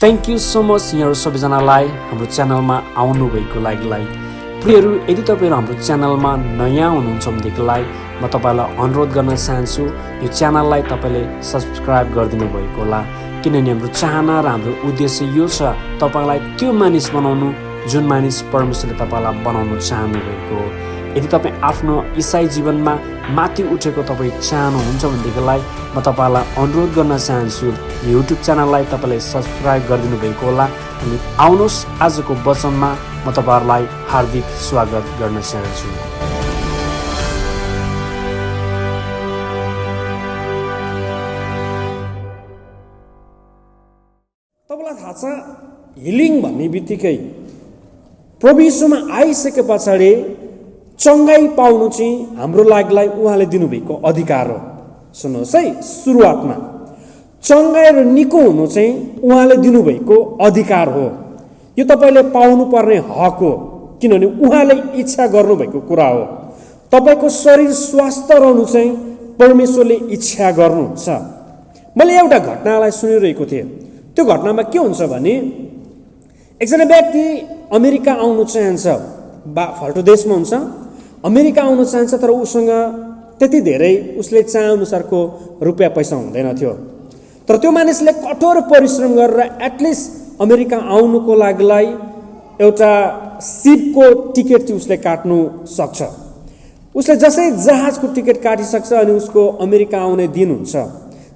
Thank you so much यहाँहरू सबैजनालाई हाम्रो च्यानलमा आउनुभएको लागिलाई। प्रियहरू, यदि तपाईँहरू हाम्रो च्यानलमा नयाँ हुनुहुन्छ भनेदेखिलाई म तपाईँलाई अनुरोध गर्न चाहन्छु यो च्यानललाई तपाईँले सब्सक्राइब गरिदिनु भएको होला, किनभने हाम्रो चाहना र हाम्रो उद्देश्य यो छ तपाईँलाई त्यो मानिस बनाउनु जुन मानिस परमेश्वरले तपाईँलाई बनाउनु चाहनुभएको हो। यदि तपाईँ आफ्नो इसाई जीवनमा माथि उठेको तपाईँ चाहनुहुन्छ भनेदेखिलाई म तपाईँलाई अनुरोध गर्न चाहन्छु युट्युब च्यानललाई तपाईँले सब्सक्राइब गरिदिनु भएको होला। अनि आउनुहोस् आजको वचनमा म तपाईँहरूलाई हार्दिक स्वागत गर्न चाहन्छु। तपाईँलाई थाहा छ हिलिङ भन्ने बित्तिकै प्रभु यीशुमा आइसके पछाडि चङ्गाई पाउनु चाहिँ हाम्रो लागिलाई उहाँले दिनुभएको अधिकार हो। सुन्नुहोस् है, सुरुवातमा चङ्गाई र निको हुनु चाहिँ उहाँले दिनुभएको अधिकार हो। यो तपाईँले पाउनुपर्ने हक हो, किनभने उहाँले इच्छा गर्नुभएको कुरा हो। तपाईँको शरीर स्वस्थ रहनु चाहिँ परमेश्वरले इच्छा गर्नुहुन्छ। मैले एउटा घटनालाई सुनिरहेको थिएँ। त्यो घटनामा के हुन्छ भने एकजना व्यक्ति अमेरिका आउनु चाहन्छ, फाल्टो देशमा हुन्छ, अमेरिका आउनु चाहन्छ, तर उसँग त्यति धेरै उसले चाहेअनुसारको रुपियाँ पैसा हुँदैन थियो। तर त्यो मानिसले कठोर परिश्रम गरेर एटलिस्ट अमेरिका आउनुको लागिलाई एउटा सिपको टिकट चाहिँ उसले काट्नु सक्छ। उसले जसै जहाजको टिकट काटिसक्छ अनि उसको अमेरिका आउने दिन हुन्छ।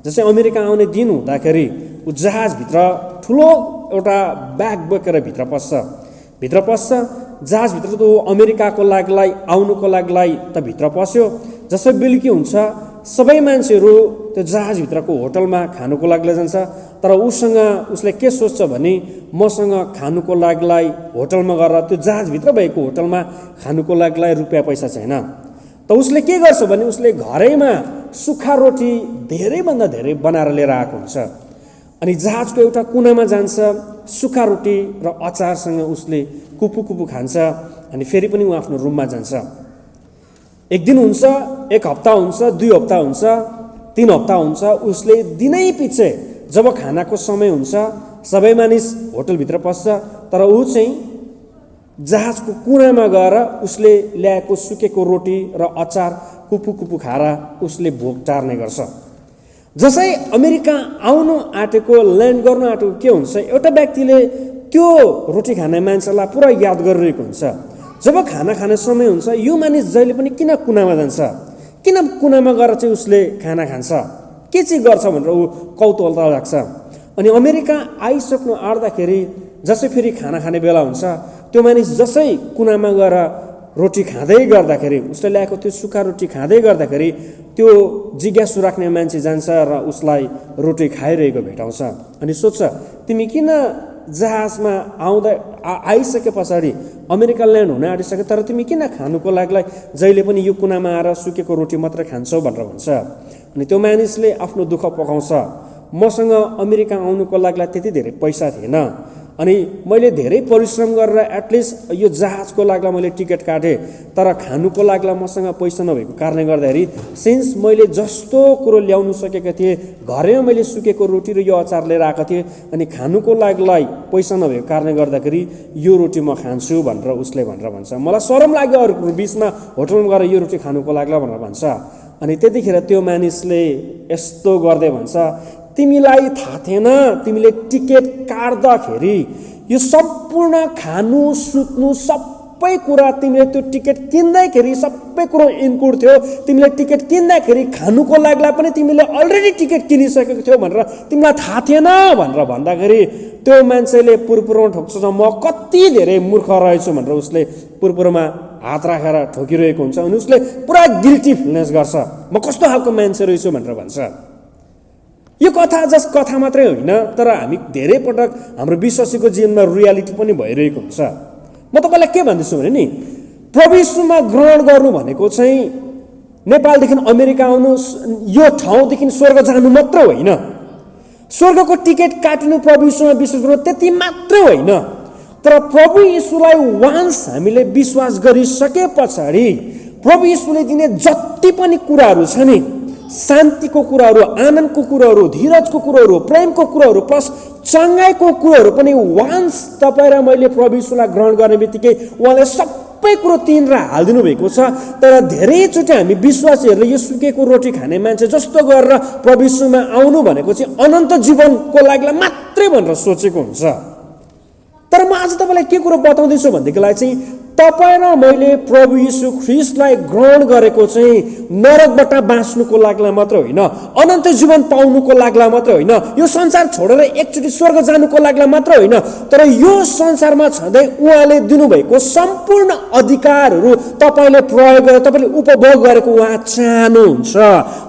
जसै अमेरिका आउने दिन हुँदाखेरि ऊ जहाजभित्र ठुलो एउटा ब्याग बोकेर भित्र पस्छ। जहाजभित्र त अमेरिकाको लागिलाई आउनुको लागिलाई त भित्र पस्यो। जसै बेलुकी हुन्छ सबै मान्छेहरू त्यो जहाजभित्रको होटलमा खानुको लागि जान्छ, तर उसले के सोच्छ भने मसँग खानुको लागिलाई होटलमा गएर त्यो जहाजभित्र भएको होटलमा खानुको लागिलाई रुपियाँ पैसा छैन। त उसले के गर्छ भने उसले घरैमा सुक्खा रोटी धेरैभन्दा धेरै बनाएर लिएर आएको हुन्छ। अनि जहाजको एउटा कुनामा जान्छ, सुक्खा रोटी र अचारसँग उसले कुपु खान्छ। अनि फेरि पनि ऊ आफ्नो रुममा जान्छ। एक दिन हुन्छ, एक हप्ता हुन्छ, 2 हप्ता हुन्छ, 3 हप्ता हुन्छ। उसले दिनै पछि जब खानाको समय हुन्छ सबै मानिस होटलभित्र पस्छ, तर ऊ चाहिँ जहाजको कुनामा गएर उसले ल्याएको सुकेको रोटी र अचार कुपु खाएर उसले भोक टार्ने गर्छ। जसै अमेरिका आउनु आँटेको, ल्यान्ड गर्नु आँटेको के हुन्छ, एउटा व्यक्तिले त्यो रोटी खाने मान्छेलाई पुरा याद गरिरहेको हुन्छ। जब खाना खाने समय हुन्छ यो मानिस जहिले पनि किन कुनामा जान्छ, किन कुनामा गएर चाहिँ उसले खाना खान्छ, के चाहिँ गर्छ भनेर ऊ कौतूहलता लाग्छ। अनि अमेरिका आइसक्नु आँट्दाखेरि जसै फेरि खाना खाने बेला हुन्छ त्यो मानिस जसै कुनामा गएर रोटी खाँदै गर्दाखेरि, उसले ल्याएको त्यो सुक्खा रोटी खाँदै गर्दाखेरि त्यो जिज्ञासु राख्ने मान्छे जान्छ र उसलाई रोटी खाइरहेको भेटाउँछ। अनि सोध्छ, तिमी किन जहाजमा आइसके पछाडि अमेरिका ल्यान्ड हुन आँटिसक्यो, तर तिमी किन खानुको लागिलाई जहिले पनि यो कुनामा आएर सुकेको रोटी मात्रै खान्छौ भनेर भन्छ। अनि त्यो मानिसले आफ्नो दुःख पकाउँछ, मसँग अमेरिका आउनुको लागिलाई त्यति धेरै पैसा थिएन, अनि मैले धेरै परिश्रम गरेर एटलिस्ट यो जहाजको लागि मैले टिकट काटेँ, तर खानुको लागि मसँग पैसा नभएको कारणले गर्दाखेरि सिन्स मैले जस्तो कुरो ल्याउनु सकेको थिएँ, घरैमा मैले सुकेको रोटी र यो अचार लिएर आएको थिएँ, अनि खानुको लागि पैसा नभएको कारणले गर्दाखेरि यो रोटी म खान्छु भनेर उसले भन्छ। मलाई शरम लाग्यो अरूको बिचमा होटलमा गएर यो रोटी खानुको लागि भनेर भन्छ। अनि त्यतिखेर त्यो मानिसले यस्तो गर्दै भन्छ, तिमीलाई थाहा थिएन, तिमीले टिकट काट्दाखेरि यो सम्पूर्ण खानु सुत्नु सबै कुरा तिमीले त्यो टिकट किन्दाखेरि सबै कुरो इन्क्लुड थियो। तिमीले टिकट किन्दाखेरि खानुको लागि पनि तिमीले अलरेडी टिकट किनिसकेको थियो भनेर तिमीलाई थाहा थिएन भनेर भन्दाखेरि त्यो मान्छेले पुरपुरमा ठोक्छ, म कति धेरै मूर्ख रहेछु भनेर उसले पुरपुरमा हात राखेर ठोकिरहेको हुन्छ। अनि उसले पुरा गिल्टी फिलनेस गर्छ, म कस्तो खालको मान्छे रहेछु भनेर भन्छ। यो कथा मात्रै होइन, तर हामी धेरै पटक हाम्रो विश्वासीको जीवनमा रियालिटी पनि भइरहेको हुन्छ। म तपाईँलाई के भन्दैछु भने नि, प्रभु यीशुमा ग्रहण गर्नु भनेको चाहिँ नेपालदेखि अमेरिका आउनु, यो ठाउँदेखि स्वर्ग जानु मात्र होइन, स्वर्गको टिकट काटिनु, प्रभु यीशुमा विश्वास गर्नु त्यति मात्रै होइन, तर प्रभु यीशुलाई वान्स हामीले विश्वास गरिसके पछाडि प्रभु यीशुले दिने जति पनि कुराहरू छ नि, शान्तिको कुराहरू, आनन्दको कुराहरू, धीरजको कुराहरू, प्रेमको कुराहरू, प्लस चङ्गाईको कुरोहरू पनि वान्स तपाईँ र मैले प्रभु यीशुलाई ग्रहण गर्ने बित्तिकै उहाँले सबै कुरो तिनीहरू हालिदिनु भएको छ। तर धेरैचोटि हामी विश्वासीहरूले यो सुकेको रोटी खाने मान्छे जस्तो गरेर प्रभु यीशुमा आउनु भनेको चाहिँ अनन्त जीवनको लागि मात्रै भनेर सोचेको हुन्छ। तर म आज तपाईँलाई के कुरो बताउँदैछु भनेदेखिलाई चाहिँ तपाईँ र मैले प्रभु यीशु ख्रीष्टलाई ग्रहण गरेको चाहिँ नरकबाट बाँच्नुको लागि मात्र होइन, अनन्त जीवन पाउनुको लागि मात्र होइन, यो संसार छोडेर एकचोटि स्वर्ग जानुको लागि मात्र होइन, तर यो संसारमा छँदै उहाँले दिनुभएको सम्पूर्ण अधिकारहरू तपाईँले प्रयोग गरेर तपाईँले उपभोग गरेको उहाँ चाहनुहुन्छ।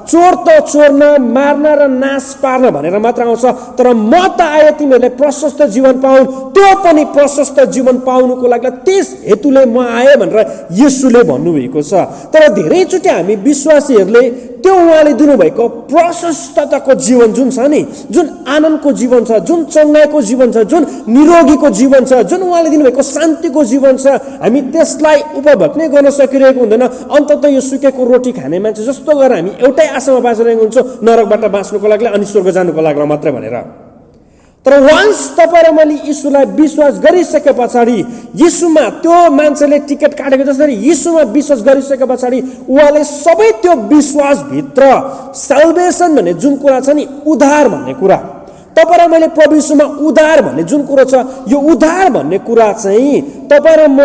चोर त चोर्न, मार्न र नाश पार्न भनेर मात्र आउँछ, तर म त आए तिमीहरूले प्रशस्त जीवन पाउन्, त्यो पनि प्रशस्त जीवन पाउनुको लागि त्यस हेतुले म आएँ भनेर येशूले भन्नुभएको छ। तर धेरैचोटि हामी विश्वासीहरूले त्यो उहाँले दिनुभएको प्रशस्तताको जीवन जुन छ नि, जुन आनन्दको जीवन छ, जुन चङ्गाईको जीवन छ, जुन निरोगीको जीवन छ, जुन उहाँले दिनुभएको शान्तिको जीवन छ, हामी त्यसलाई उपभोग नै गर्न सकिरहेको हुँदैन। अन्ततः यो सुकेको रोटी खाने मान्छे जस्तो गरेर हामी एउटै आशामा बाँचिरहेको हुन्छौँ, नरकबाट बाँच्नुको लागि अनि स्वर्ग जानुको लागि मात्रै भनेर। तर वान्स तपाईँ र मैले यीशुलाई विश्वास गरिसके पछाडि, यीशुमा त्यो मान्छेले टिकट काटेको जसरी यीशुमा विश्वास गरिसके पछाडि उहाँले सबै त्यो विश्वासभित्र साल्भेसन भन्ने जुन कुरा छ नि, उद्धार भन्ने कुरा, तपाईँ र मैले प्रभु यीशुमा उद्धार भन्ने जुन कुरो छ, यो उद्धार भन्ने कुरा चाहिँ तपाईँ र म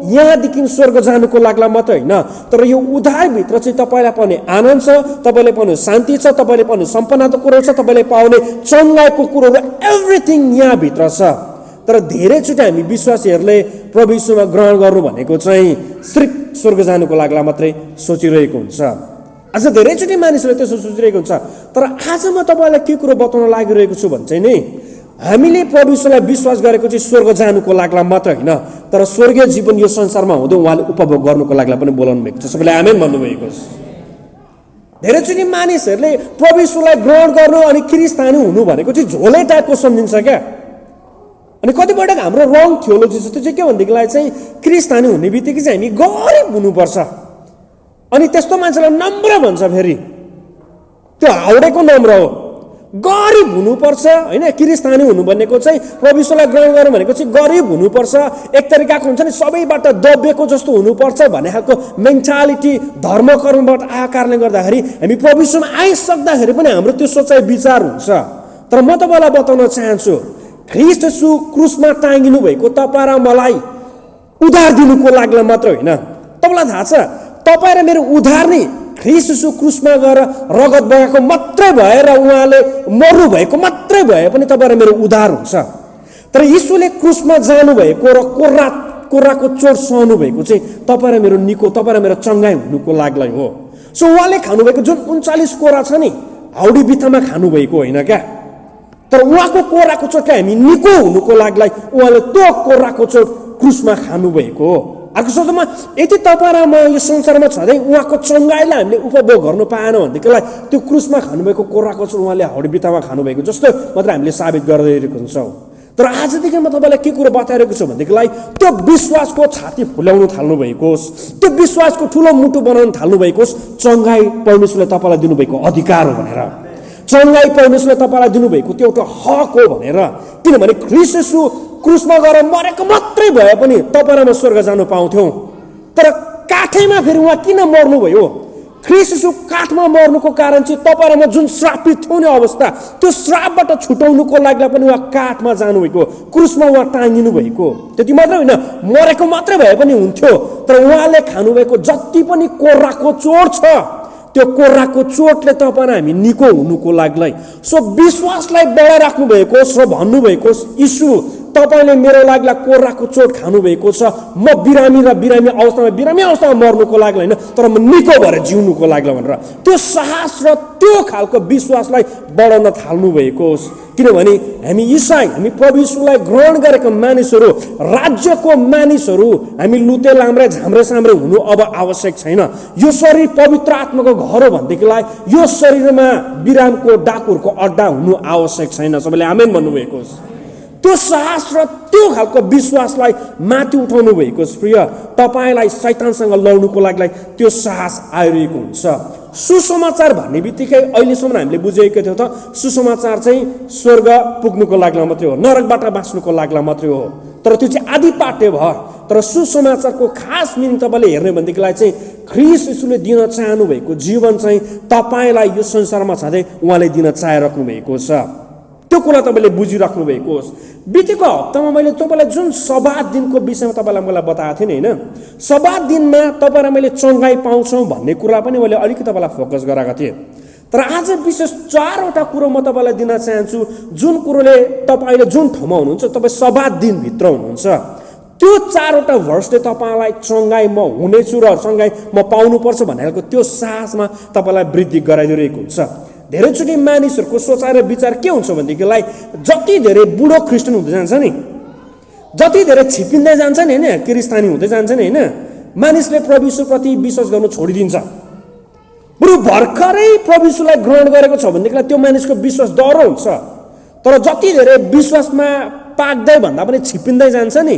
यहाँदेखि स्वर्ग जानुको लागि मात्र होइन, तर यो उद्धारभित्र चाहिँ तपाईँलाई पाउने आनन्द छ, तपाईँले पाउने शान्ति छ, तपाईँले पाउने सम्पन्नताको कुरो छ, तपाईँले पाउने चङ्गाईको कुरोहरू एभ्रिथिङ यहाँभित्र छ। तर धेरैचोटि हामी विश्वासीहरूले प्रभु यीशुमा ग्रहण गर्नु भनेको चाहिँ सिर्फ स्वर्ग जानुको लागि मात्रै सोचिरहेको हुन्छ। आज धेरैचोटि मानिसहरूले त्यसो सोचिरहेको हुन्छ। तर आज म तपाईँलाई के कुरो बताउन लागिरहेको छु भने चाहिँ नि, हामीले प्रभु यीशुलाई विश्वास गरेको चाहिँ स्वर्ग जानुको लागि मात्र होइन, तर स्वर्गीय जीवन यो संसारमा हुँदै उहाँले उपभोग गर्नुको लागि पनि बोलाउनु भएको छ। सबैले आमेन भन्नुभएको छ। धेरैचोटि मानिसहरूले प्रभु यीशुलाई ग्रहण गर्नु अनि ख्रिस्तानी हुनु भनेको चाहिँ झोले टाइपको सम्झिन्छ क्या। अनि कतिपटक हाम्रो रङ थियोलोजी छ, त्यो चाहिँ के भनेदेखिलाई चाहिँ ख्रिस्तानी हुने बित्तिकै चाहिँ हामी गरिब हुनुपर्छ, अनि त्यस्तो मान्छेलाई नम्र भन्छ। फेरि त्यो हाउडेको नम्र हो, गरिब हुनुपर्छ होइन। ख्रिस्तानी हुनु भनेको चाहिँ प्रभु यीशुलाई ग्रहण गर्नु भनेको चाहिँ गरिब हुनुपर्छ, एक तरिकाको हुन्छ नि सबैबाट दबिएको जस्तो हुनुपर्छ भन्ने खालको मेन्टालिटी धर्मकर्मबाट आएको कारणले गर्दाखेरि हामी प्रभु यीशुमा आइसक्दाखेरि पनि हाम्रो त्यो सोचाइ विचार हुन्छ। तर म तपाईँलाई बताउन चाहन्छु, ख्रीष्ट येशू क्रुसमा टाँगिनु भएको तपाईँ र मलाई उद्धार दिनुको लागि मात्र होइन। तपाईँलाई थाहा छ, तपाईँ र मेरो उद्धार नै ख्रीष्ट येशू क्रुसमा गएर रगत बगाएको मात्रै भएर उहाँले मर्नु भएको मात्रै भए पनि तपाईँ र मेरो उद्धार हुन्छ। तर यीशुले क्रुसमा जानुभएको र कोर्राको चोट सहनु भएको चाहिँ तपाईँ र मेरो निको, तपाईँ र मेरो चङ्गाई हुनुको लागि हो। सो उहाँले खानुभएको जुन 39 कोरा छ नि, हाउडी बित्थामा खानुभएको होइन क्या, तर उहाँको कोर्राको चोटलाई हामी निको हुनुको लागि उहाँले त्यो कोर्राको चोट क्रुसमा खानुभएको हो। अर्को शब्दमा यदि तपाईँ र म यो संसारमा छँदै उहाँको चङ्गाईलाई हामीले उपभोग गर्नु पाएन भनेदेखिलाई त्यो क्रुसमा खानुभएको कोर्राको चोट उहाँले हाउडी बित्थामा खानुभएको जस्तो मात्र हामीले साबित गरिरहेको हुन्छौँ। तर आजदेखि म तपाईँलाई के कुरो बताइरहेको छु भनेदेखिलाई त्यो विश्वासको छाती फुल्याउनु थाल्नु भएको होस्, त्यो विश्वासको ठुलो मुटु बनाउनु थाल्नु भएको होस्। चङ्गाई परमेश्वरले तपाईँलाई दिनुभएको अधिकार हो भनेर, चङ्गाई परमेश्वरले तपाईँलाई दिनुभएको त्यो एउटा हक हो भनेर। किनभने ख्रीष्ट येशू क्रुसमा गएर मरेको मात्रै भए पनि तपाईँ र म स्वर्ग जानु पाउँथ्यौँ। तर काठैमा फेरि उहाँ किन मर्नुभयो? ख्रीष्ट येशू काठमा मर्नुको कारण चाहिँ तपाईँ र म जुन श्रापित थियौँ नि अवस्था, त्यो श्रापबाट छुटाउनुको लागि पनि उहाँ काठमा जानुभएको, क्रुसमा उहाँ टाँगिनु भएको। त्यति मात्रै होइन, मरेको मात्रै भए पनि हुन्थ्यो, तर उहाँले खानुभएको जति पनि कोर्राको चोट छ, त्यो कोर्राको चोटले तपाईँ र हामी निको हुनुको लागि सो विश्वासलाई बढाइराख्नु भएको र भन्नुभएको यीशु तपाईँले मेरो लागि कोर्राको चोट खानुभएको छ, म बिरामी अवस्थामा मर्नुको लागि होइन, तर म निको भएर जिउनुको लागि भनेर त्यो साहस र त्यो खालको विश्वासलाई बढाउन थाल्नु भएको होस्। किनभने हामी इसाई, हामी प्रभु यीशुलाई ग्रहण गरेका मानिसहरू, राज्यको मानिसहरू, हामी लुते लाम्रे झाम्रे साम्रे हुनु अब आवश्यक छैन। यो शरीर पवित्र आत्माको घर हो भनेदेखिलाई यो शरीरमा बिरामको डाकुरको अड्डा हुनु आवश्यक छैन। सबैले आमेन भन्नुभएको होस्। त्यो साहस र त्यो खालको विश्वासलाई माथि उठाउनु भएको प्रिय, तपाईँलाई शैतानसँग लड्नुको लागि त्यो साहस आइरहेको हुन्छ। सुसमाचार भन्ने बित्तिकै अहिलेसम्म हामीले बुझेको थियौँ त सुसमाचार चाहिँ स्वर्ग पुग्नुको लागि मात्रै हो, नरकबाट बाँच्नुको लागि मात्रै हो। तर त्यो चाहिँ आदि पाठ्य भयो। तर सुसमाचारको खास मिनिङ तपाईँले हेर्ने भनेदेखिलाई चाहिँ ख्रीष्ट येशूले दिन चाहनु भएको जीवन चाहिँ तपाईँलाई यो संसारमा छँदै उहाँले दिन चाहिराख्नु भएको छ। त्यो कुरा तपाईँले बुझिराख्नु भएको होस्। बितेको हप्तामा मैले तपाईँलाई जुन सब्बात दिनको विषयमा तपाईँलाई मलाई बताएको थिएँ नि, होइन, सब्बात दिनमा तपाईँ र मैले चङ्गाई पाउँछौँ भन्ने कुरा पनि मैले अलिकति तपाईँलाई फोकस गराएको थिएँ। तर आज विशेष 4वटा कुरो म तपाईँलाई दिन चाहन्छु, जुन कुरोले तपाईँले जुन ठाउँमा हुनुहुन्छ, तपाईँ सब्बात दिनभित्र हुनुहुन्छ, त्यो 4वटा भर्सले तपाईँलाई चङ्गाई म हुनेछु र चङ्गाई म पाउनुपर्छ भन्ने खालको त्यो साहसमा तपाईँलाई वृद्धि गराइदिरहेको हुन्छ। धेरैचोटि मानिसहरूको सोचाइ र विचार के हुन्छ भनेदेखिलाई जति धेरै बुढो क्रिस्चियन हुँदै जान्छ नि, जति धेरै छिपिँदै जान्छ नि, होइन, क्रिस्तानी हुँदै जान्छ नि, होइन, मानिसले प्रभु यीशुप्रति विश्वास गर्नु छोडिदिन्छ। बरु भर्खरै प्रभु यीशुलाई ग्रहण गरेको छ भनेदेखिलाई त्यो मानिसको विश्वास डह्रो हुन्छ। तर जति धेरै विश्वासमा पाक्दै भन्दा पनि छिपिँदै जान्छ नि,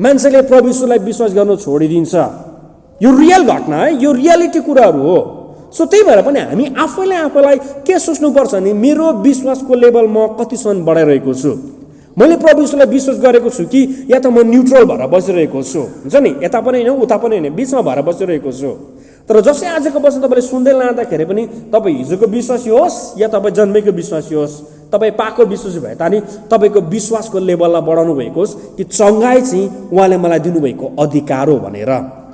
मान्छेले प्रभु यीशुलाई विश्वास गर्नु छोडिदिन्छ। यो रियल घटना है, यो रियालिटी कुराहरू हो। सो त्यही भएर पनि हामी आफैलाई के सोच्नुपर्छ नि, मेरो विश्वासको लेभल म कतिसम्म बढाइरहेको छु, मैले प्रभु यीशुलाई विश्वास गरेको छु कि या त म न्युट्रल भएर बसिरहेको छु, हुन्छ नि, यता पनि होइन उता पनि होइन, बिचमा भएर बसिरहेको छु। तर जसै आजको वर्ष तपाईँले सुन्दै लाँदाखेरि पनि तपाईँ हिजोको विश्वासी होस् या तपाईँ जन्मेको विश्वासी होस्, तपाईँ पाएको विश्वासी भए तानि तपाईँको विश्वासको लेभललाई बढाउनु भएको होस् कि चङ्गाई चाहिँ उहाँले मलाई दिनुभएको अधिकार हो भनेर।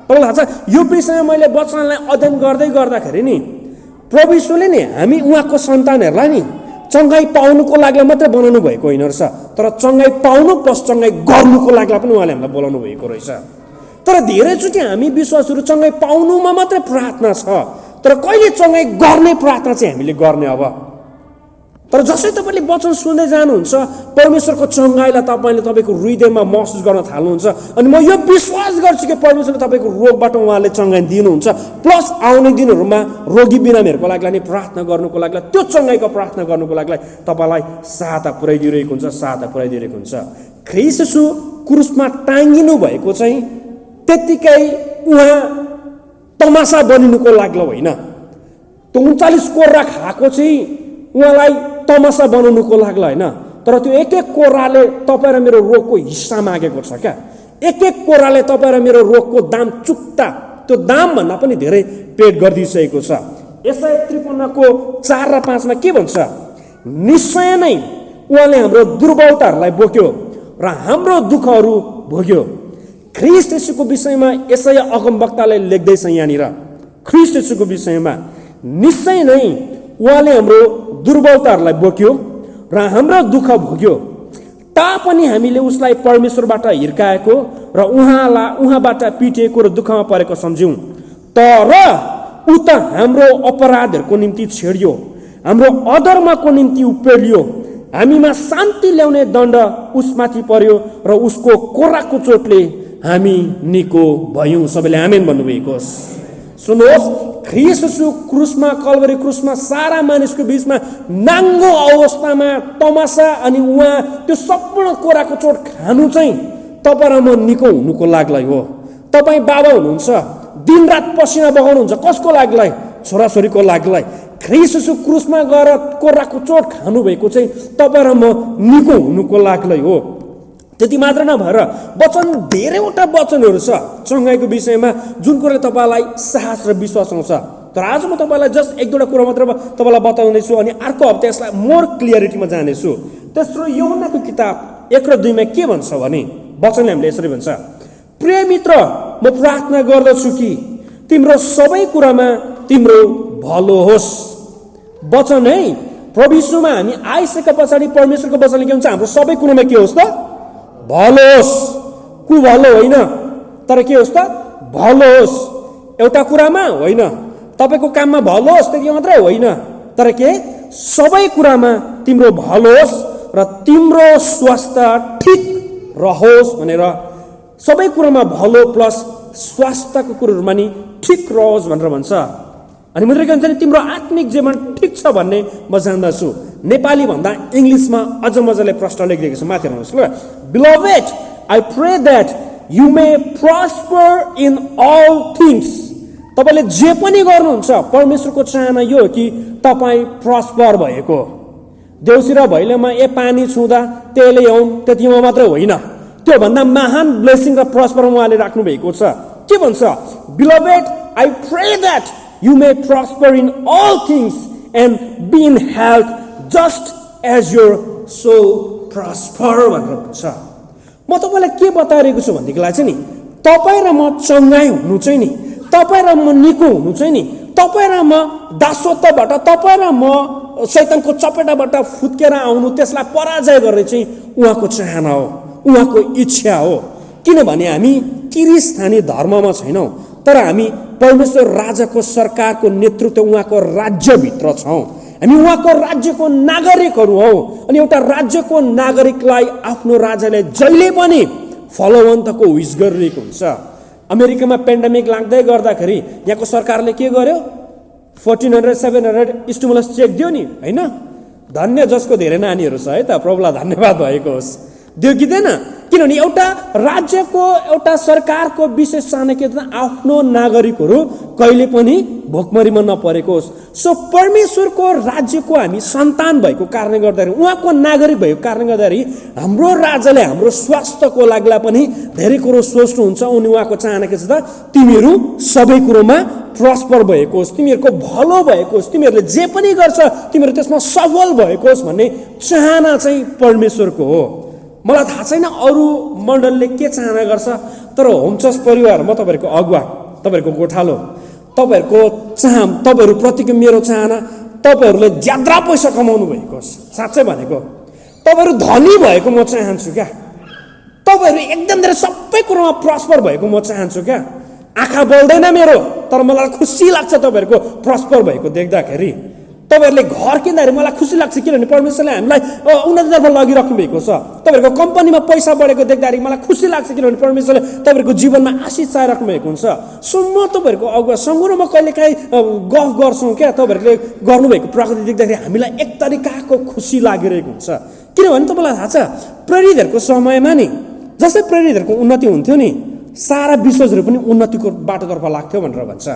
तपाईँलाई थाहा छ, यो विषयमा मैले वचनलाई अध्ययन गर्दै गर्दाखेरि नि प्रभु यीशुले नि हामी उहाँको सन्तानहरूलाई नि चङ्गाई पाउनुको लागि मात्रै बनाउनु भएको होइन रहेछ, तर चङ्गाई पाउनु प्लस चङ्गाई गर्नुको लागि पनि उहाँले हामीलाई बोलाउनु भएको रहेछ। तर धेरैचोटि हामी विश्वासहरू चङ्गाई पाउनुमा मात्रै प्रार्थना छ, तर कहिले चङ्गाई गर्ने प्रार्थना चाहिँ हामीले गर्ने। अब तर जसै तपाईँले वचन सुन्दै जानुहुन्छ परमेश्वरको चङ्गाईलाई तपाईँले तपाईँको हृदयमा महसुस गर्न थाल्नुहुन्छ अनि म यो विश्वास गर्छु कि परमेश्वरले तपाईँको रोगबाट उहाँले चङ्गाई दिनुहुन्छ, प्लस आउने दिनहरूमा रोगी बिरामीहरूको लागि नि प्रार्थना गर्नुको लागि त्यो चङ्गाईको प्रार्थना गर्नुको लागि तपाईँलाई सहायता पुर्याइदिरहेको हुन्छ, सहायता पुर्याइदिरहेको हुन्छ। ख्रीष्ट येशू क्रुसमा टाँगिनु भएको चाहिँ त्यत्तिकै उहाँ तमासा बनिनुको लागि होइन, त्यो 39 कोर्रा खाएको चाहिँ उहाँलाई तमासा बनाउनुको लागि होइन, तर त्यो एक एक कोर्राले तपाईँ र मेरो रोगको हिस्सा मागेको छ क्या। एक एक कोर्राले तपाईँ र मेरो रोगको दाम चुक्ता, त्यो दाम भन्दा पनि धेरै पेड गरिदिइसकेको छ। यसै 53 4 र 5 के भन्छ, निश्चय नै उहाँले हाम्रो दुर्बलताहरूलाई बोक्यो र हाम्रो दुःखहरू भोग्यो। ख्रीष्ट येशूको विषयमा यसै अगमवक्ताले लेख्दैछ यहाँनिर, ख्रीष्ट येशूको विषयमा निश्चय नै उहाँले हाम्रो दुर्बलताहरूलाई बोक्यो र हाम्रो दुःख भोग्यो, तापनि हामीले उसलाई परमेश्वरबाट हिर्काएको र उहाँबाट पिटिएको र दुःखमा परेको सम्झ्यौँ। तर ऊ त हाम्रो अपराधहरूको निम्ति छेडियो, हाम्रो अधर्मको निम्ति उपेलियो, हामीमा शान्ति ल्याउने दण्ड उसमाथि पर्यो र उसको कोर्राको चोटले हामी निको भयौँ। सबैले आमेन भन्नुभएको होस्। सुन्नुहोस्, ख्रीष्ट येशू क्रुसमा, कल्भरी क्रुसमा सारा मानिसको बिचमा नाङ्गो अवस्थामा तमासा अनि उहाँ त्यो सम्पूर्ण कोराको चोट खानु चाहिँ तपाईँ र म निको हुनुको लागि हो। तपाईँ बाबा हुनुहुन्छ, दिनरात पसिना बगाउनुहुन्छ, कसको लागि? छोराछोरीको लागि। ख्रीष्ट येशू क्रुसमा गएर कोराको चोट खानुभएको चाहिँ तपाईँ र म निको हुनुको लागि हो। त्यति मात्र नभएर वचन धेरैवटा वचनहरू छ चङ्गाईको विषयमा जुन कुराले तपाईँलाई साहस र विश्वास आउँछ। तर आज म तपाईँलाई जस्ट एक दुईवटा कुरा मात्र तपाईँलाई बताउँदैछु अनि अर्को हप्ता यसलाई मोर क्लियरिटीमा जानेछु। तेस्रो यूहन्नाको किताब 1 र 2 के भन्छ भने वचनले हामीले यसरी भन्छ, प्रिय मित्र, म प्रार्थना गर्दछु कि तिम्रो सबै कुरामा तिम्रो भलो होस्। वचन है, प्रभु यीशुमा हामी आइसके पछाडि परमेश्वरको वचनले के हुन्छ, हाम्रो सबै कुरामा के होस् त? भलो होस्। कु भलो होइन, तर के होस् त? भलो होस्। एउटा कुरामा होइन, तपाईँको काममा भलो होस् त्यति मात्रै होइन, तर के सबै कुरामा तिम्रो भलो होस् र तिम्रो स्वास्थ्य ठिक रहोस् भनेर, सबै कुरामा भलो प्लस स्वास्थ्यको कुरोहरूमा नि ठिक रहोस् भनेर भन्छ। अनि मात्रै के भन्छ नि, तिम्रो आत्मिक जीवन ठिक छ भन्ने म जान्दछु। नेपाली भन्दा इङ्ग्लिसमा अझ मजाले प्रश्न लेखिदिएको छ, माथि हेर्नुहोस् ल। Beloved, I pray that you may prosper in all things, तपाईँले जे पनि गर्नुहुन्छ परमेश्वरको चाहना यो हो कि तपाईँ प्रस्पर भएको, देउसी र भैलोमा पानी छुँदा तेलै आउन् त्यतिमा मात्रै होइन, त्योभन्दा महान ब्लेसिङ र प्रस्पर उहाँले राख्नु भएको छ। के भन्छ? Beloved I pray that you may prosper in all things and be in health just as your soul prosper भनेर भन्छ। म तपाईँलाई के बताइरहेको छु भनेदेखिलाई चाहिँ नि, तपाईँ र म चङ्गाई हुनु चाहिँ नि, तपाईँ र म निको हुनु चाहिँ नि, तपाईँ र म दासत्वबाट, तपाईँ र म शैतानको चपेटाबाट फुत्केर आउनु, त्यसलाई पराजय गर्ने चाहिँ उहाँको चाहना हो, उहाँको इच्छा हो। किनभने हामी किरिस्तानी धर्ममा छैनौँ, तर हामी परमेश्वर राजाको सरकारको नेतृत्व उहाँको राज्यभित्र छौँ। हामी उहाँको राज्यको नागरिकहरू हौ। अनि एउटा राज्यको नागरिकलाई आफ्नो राजाले जहिले पनि फलोवन्तको विश गरिरहेको हुन्छ। अमेरिकामा पेन्डेमिक लाग्दै गर्दाखेरि यहाँको सरकारले के गर्यो? 1400-700 स्टिमुलस चेक दियो नि, होइन? धन्य जसको धेरै नानीहरू छ है त, प्रभुलाई धन्यवाद भएको होस्। दियो कि दिएन? किनभने एउटा राज्यको, एउटा सरकारको विशेष चाहना के त आफ्नो नागरिकहरू कहिले पनि भोकमरीमा नपरेको होस्। सो परमेश्वरको राज्यको हामी सन्तान भएको कारणले गर्दाखेरि, उहाँको नागरिक भएको कारणले गर्दाखेरि हाम्रो राजाले हाम्रो स्वास्थ्यको लागि पनि धेरै कुरो सोच्नुहुन्छ। उनी उहाँको चाहना के छ त? तिमीहरू सबै कुरोमा प्रस्पर भएको होस्, तिमीहरूको भलो भएको होस्, तिमीहरूले जे पनि गर्छ तिमीहरू त्यसमा सफल भएको होस् भन्ने चाहना चाहिँ परमेश्वरको हो। मलाई थाहा छैन अरू मण्डलले के चाहना गर्छ, तर होम चर्च परिवार, म तपाईँहरूको अगुवा, तपाईँहरूको गोठालो, तपाईँहरू प्रतिको मेरो चाहना तपाईँहरूले ज्यादा पैसा कमाउनु भएको होस्। साँच्चै भनेको तपाईँहरू धनी भएको म चाहन्छु क्या, तपाईँहरू एकदम धेरै सबै कुरोमा प्रस्पर भएको म चाहन्छु क्या। आँखा बोल्दैन मेरो, तर मलाई खुसी लाग्छ तपाईँहरूको प्रस्पर भएको देख्दाखेरि। तपाईँहरूले घर किन्दाखेरि मलाई खुसी लाग्छ, किनभने परमेश्वरले हामीलाई उन्नतितर्फ लगिराख्नु भएको छ। तपाईँहरूको कम्पनीमा पैसा बढेको देख्दाखेरि मलाई खुसी लाग्छ, किनभने परमेश्वरले तपाईँहरूको जीवनमा आशिष चाहिराख्नु भएको हुन्छ। सो म तपाईँहरूको अगुवा सङ्गुरोमा कहिलेकाहीँ गफ गर्छौँ क्या, तपाईँहरूले गर्नुभएको प्रगति देख्दाखेरि हामीलाई एक तरिकाको खुसी लागिरहेको हुन्छ। किनभने तपाईँलाई थाहा छ प्रेरितहरूको समयमा नि जस्तै प्रेरितहरूको उन्नति हुन्थ्यो नि, सारा विश्वहरू पनि उन्नतिको बाटोतर्फ लाग्थ्यो भनेर भन्छ।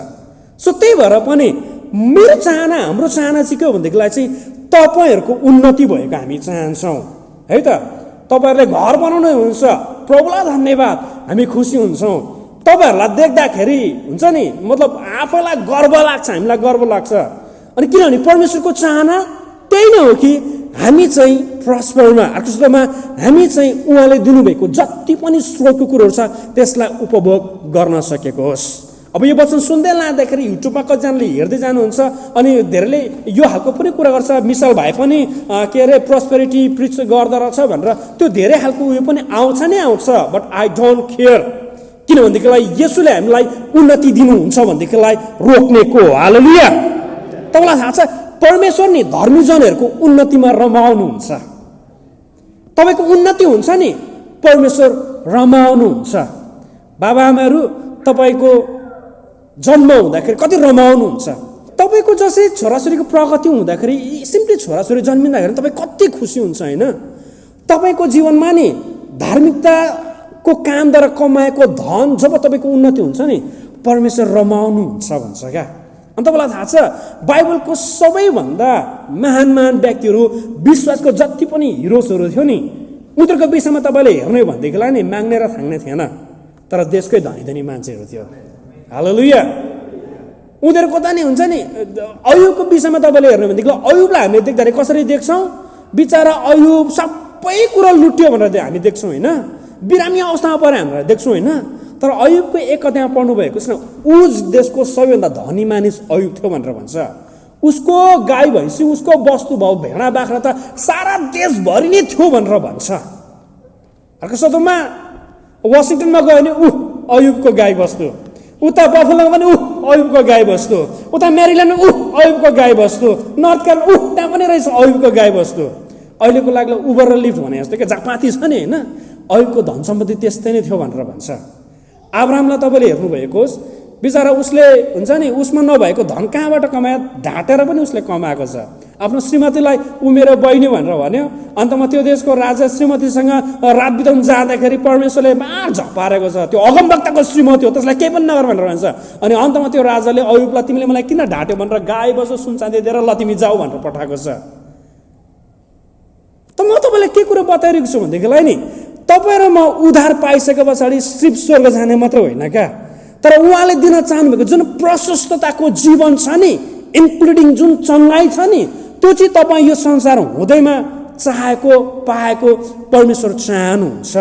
सो त्यही भएर पनि मेरो चाहना, हाम्रो चाहना चाहिँ के हो भनेदेखिलाई चाहिँ तपाईँहरूको उन्नति भएको हामी चाहन्छौँ है त। तपाईँहरूले घर बनाउनु हुन्छ, प्रभुलाई धन्यवाद, हामी खुसी हुन्छौँ। तपाईँहरूलाई देख्दाखेरि हुन्छ नि, मतलब आफैलाई गर्व लाग्छ, हामीलाई गर्व लाग्छ। अनि किनभने परमेश्वरको चाहना त्यही नै हो कि हामी चाहिँ प्रस्परमा, अर्थमा हामी चाहिँ उहाँले दिनुभएको जति पनि स्रोतको कुरोहरू छ त्यसलाई उपभोग गर्न सकेको होस्। अब यो वचन सुन्दै लाँदाखेरि युट्युबमा कतिजनाले हेर्दै जानुहुन्छ, अनि धेरैले यो हालको पनि कुरा गर्छ, मिसल भाइ पनि के अरे प्रोस्पेरिटी प्रिच गर्दो रहेछ भनेर, त्यो धेरै खालको उयो पनि आउँछ नै आउँछ। बट आई डोन्ट केयर, किनभनेदेखिलाई यसुले हामीलाई उन्नति दिनुहुन्छ भनेदेखिलाई रोक्नेको हो। हालेलुया। तपाईँलाई थाहा छ परमेश्वर नि धर्मीजनहरूको उन्नतिमा रमाउनुहुन्छ। तपाईँको उन्नति हुन्छ नि, परमेश्वर रमाउनुहुन्छ। बाबाआमाहरू तपाईँको जन्म हुँदाखेरि कति रमाउनुहुन्छ। तपाईँको जसै छोराछोरीको प्रगति हुँदाखेरि, सिम्पली छोराछोरी जन्मिँदाखेरि तपाईँ कति खुसी हुन्छ होइन। तपाईँको जीवनमा नि धार्मिकताको कामद्वारा कमाएको धन जब तपाईँको उन्नति हुन्छ नि, परमेश्वर रमाउनुहुन्छ भन्छ क्या। अनि तपाईँलाई थाहा छ बाइबलको सबैभन्दा महान महान व्यक्तिहरू, विश्वासको जति पनि हिरोजहरू थियो नि, उनीहरूको विषयमा तपाईँले हेर्ने भनेदेखिलाई नि माग्ने र थाङ्ने थिएन, तर देशकै धनी धनी मान्छेहरू थियो। हालेलुया। उनीहरूको त नि हुन्छ नि, अयुबको विषयमा तपाईँले हेर्नु भनेदेखि अयुबलाई हामीले देख्दाखेरि कसरी देख्छौँ? बिचरा अयुब सबै कुरा लुट्यो भनेर हामी देख्छौँ होइन, बिरामी अवस्थामा परे हामीलाई देख्छौँ होइन। तर अयुबको एक अध्यायमा पढ्नु भएको छ, उज देशको सबैभन्दा धनी मानिस अयुब थियो भनेर भन्छ। उसको गाई भैँसी, उसको वस्तु भाउ, भेडा बाख्रा त सारा देशभरि नै थियो भनेर भन्छ। अर्को शब्दमा वासिङटनमा गयो भने अयुबको गाई बस्तु, उता बफलोमा पनि अयुबको गाई बस्तु, उता मेरिल्यान्डमा अयुबको गाई बस्तु, नर्थ क्यारोलाइना त्यहाँ पनि रहेछ अयुबको गाई बस्तु। अहिलेको लागि उबर र लिफ्ट भने जस्तो क्या जापाती छ नि होइन, अयुबको धन सम्पत्ति त्यस्तै नै थियो भनेर भन्छ। अब्राहमलाई तपाईँले हेर्नुभएको होस्, बिचरा उसले हुन्छ नि उसमा नभएको धन कहाँबाट कमायो, ढाँटेर पनि उसले कमाएको छ। आफ्नो श्रीमतीलाई ऊ मेरो बहिनी भनेर भन्यो। अन्तमा त्यो देशको राजा श्रीमतीसँग रात बिताउन जाँदाखेरि परमेश्वरले मार झपारेको छ, त्यो अगमवक्ताको श्रीमती हो, त्यसलाई केही पनि नगर भनेर भन्छ। अनि अन्तमा त्यो राजाले अयुबलाई तिमीले मलाई किन ढाट्यो भनेर गाई बसो सुन चाँदी दिएर ल तिमी जाऊ भनेर पठाएको छ। त म तपाईँलाई के कुरो बताइरहेको छु भनेदेखिलाई नि, तपाईँ र म उद्धार पाइसके पछाडि सिर्फ स्वर्ग जाने मात्र होइन क्या, तर उहाँले दिन चाहनुभएको जुन प्रशस्तताको जीवन छ नि, इन्क्लुडिङ जुन चङ्गाई छ नि, त्यो चाहिँ तपाईँ यो संसार हुँदैमा चाहेको पाएको परमेश्वर चाहनुहुन्छ।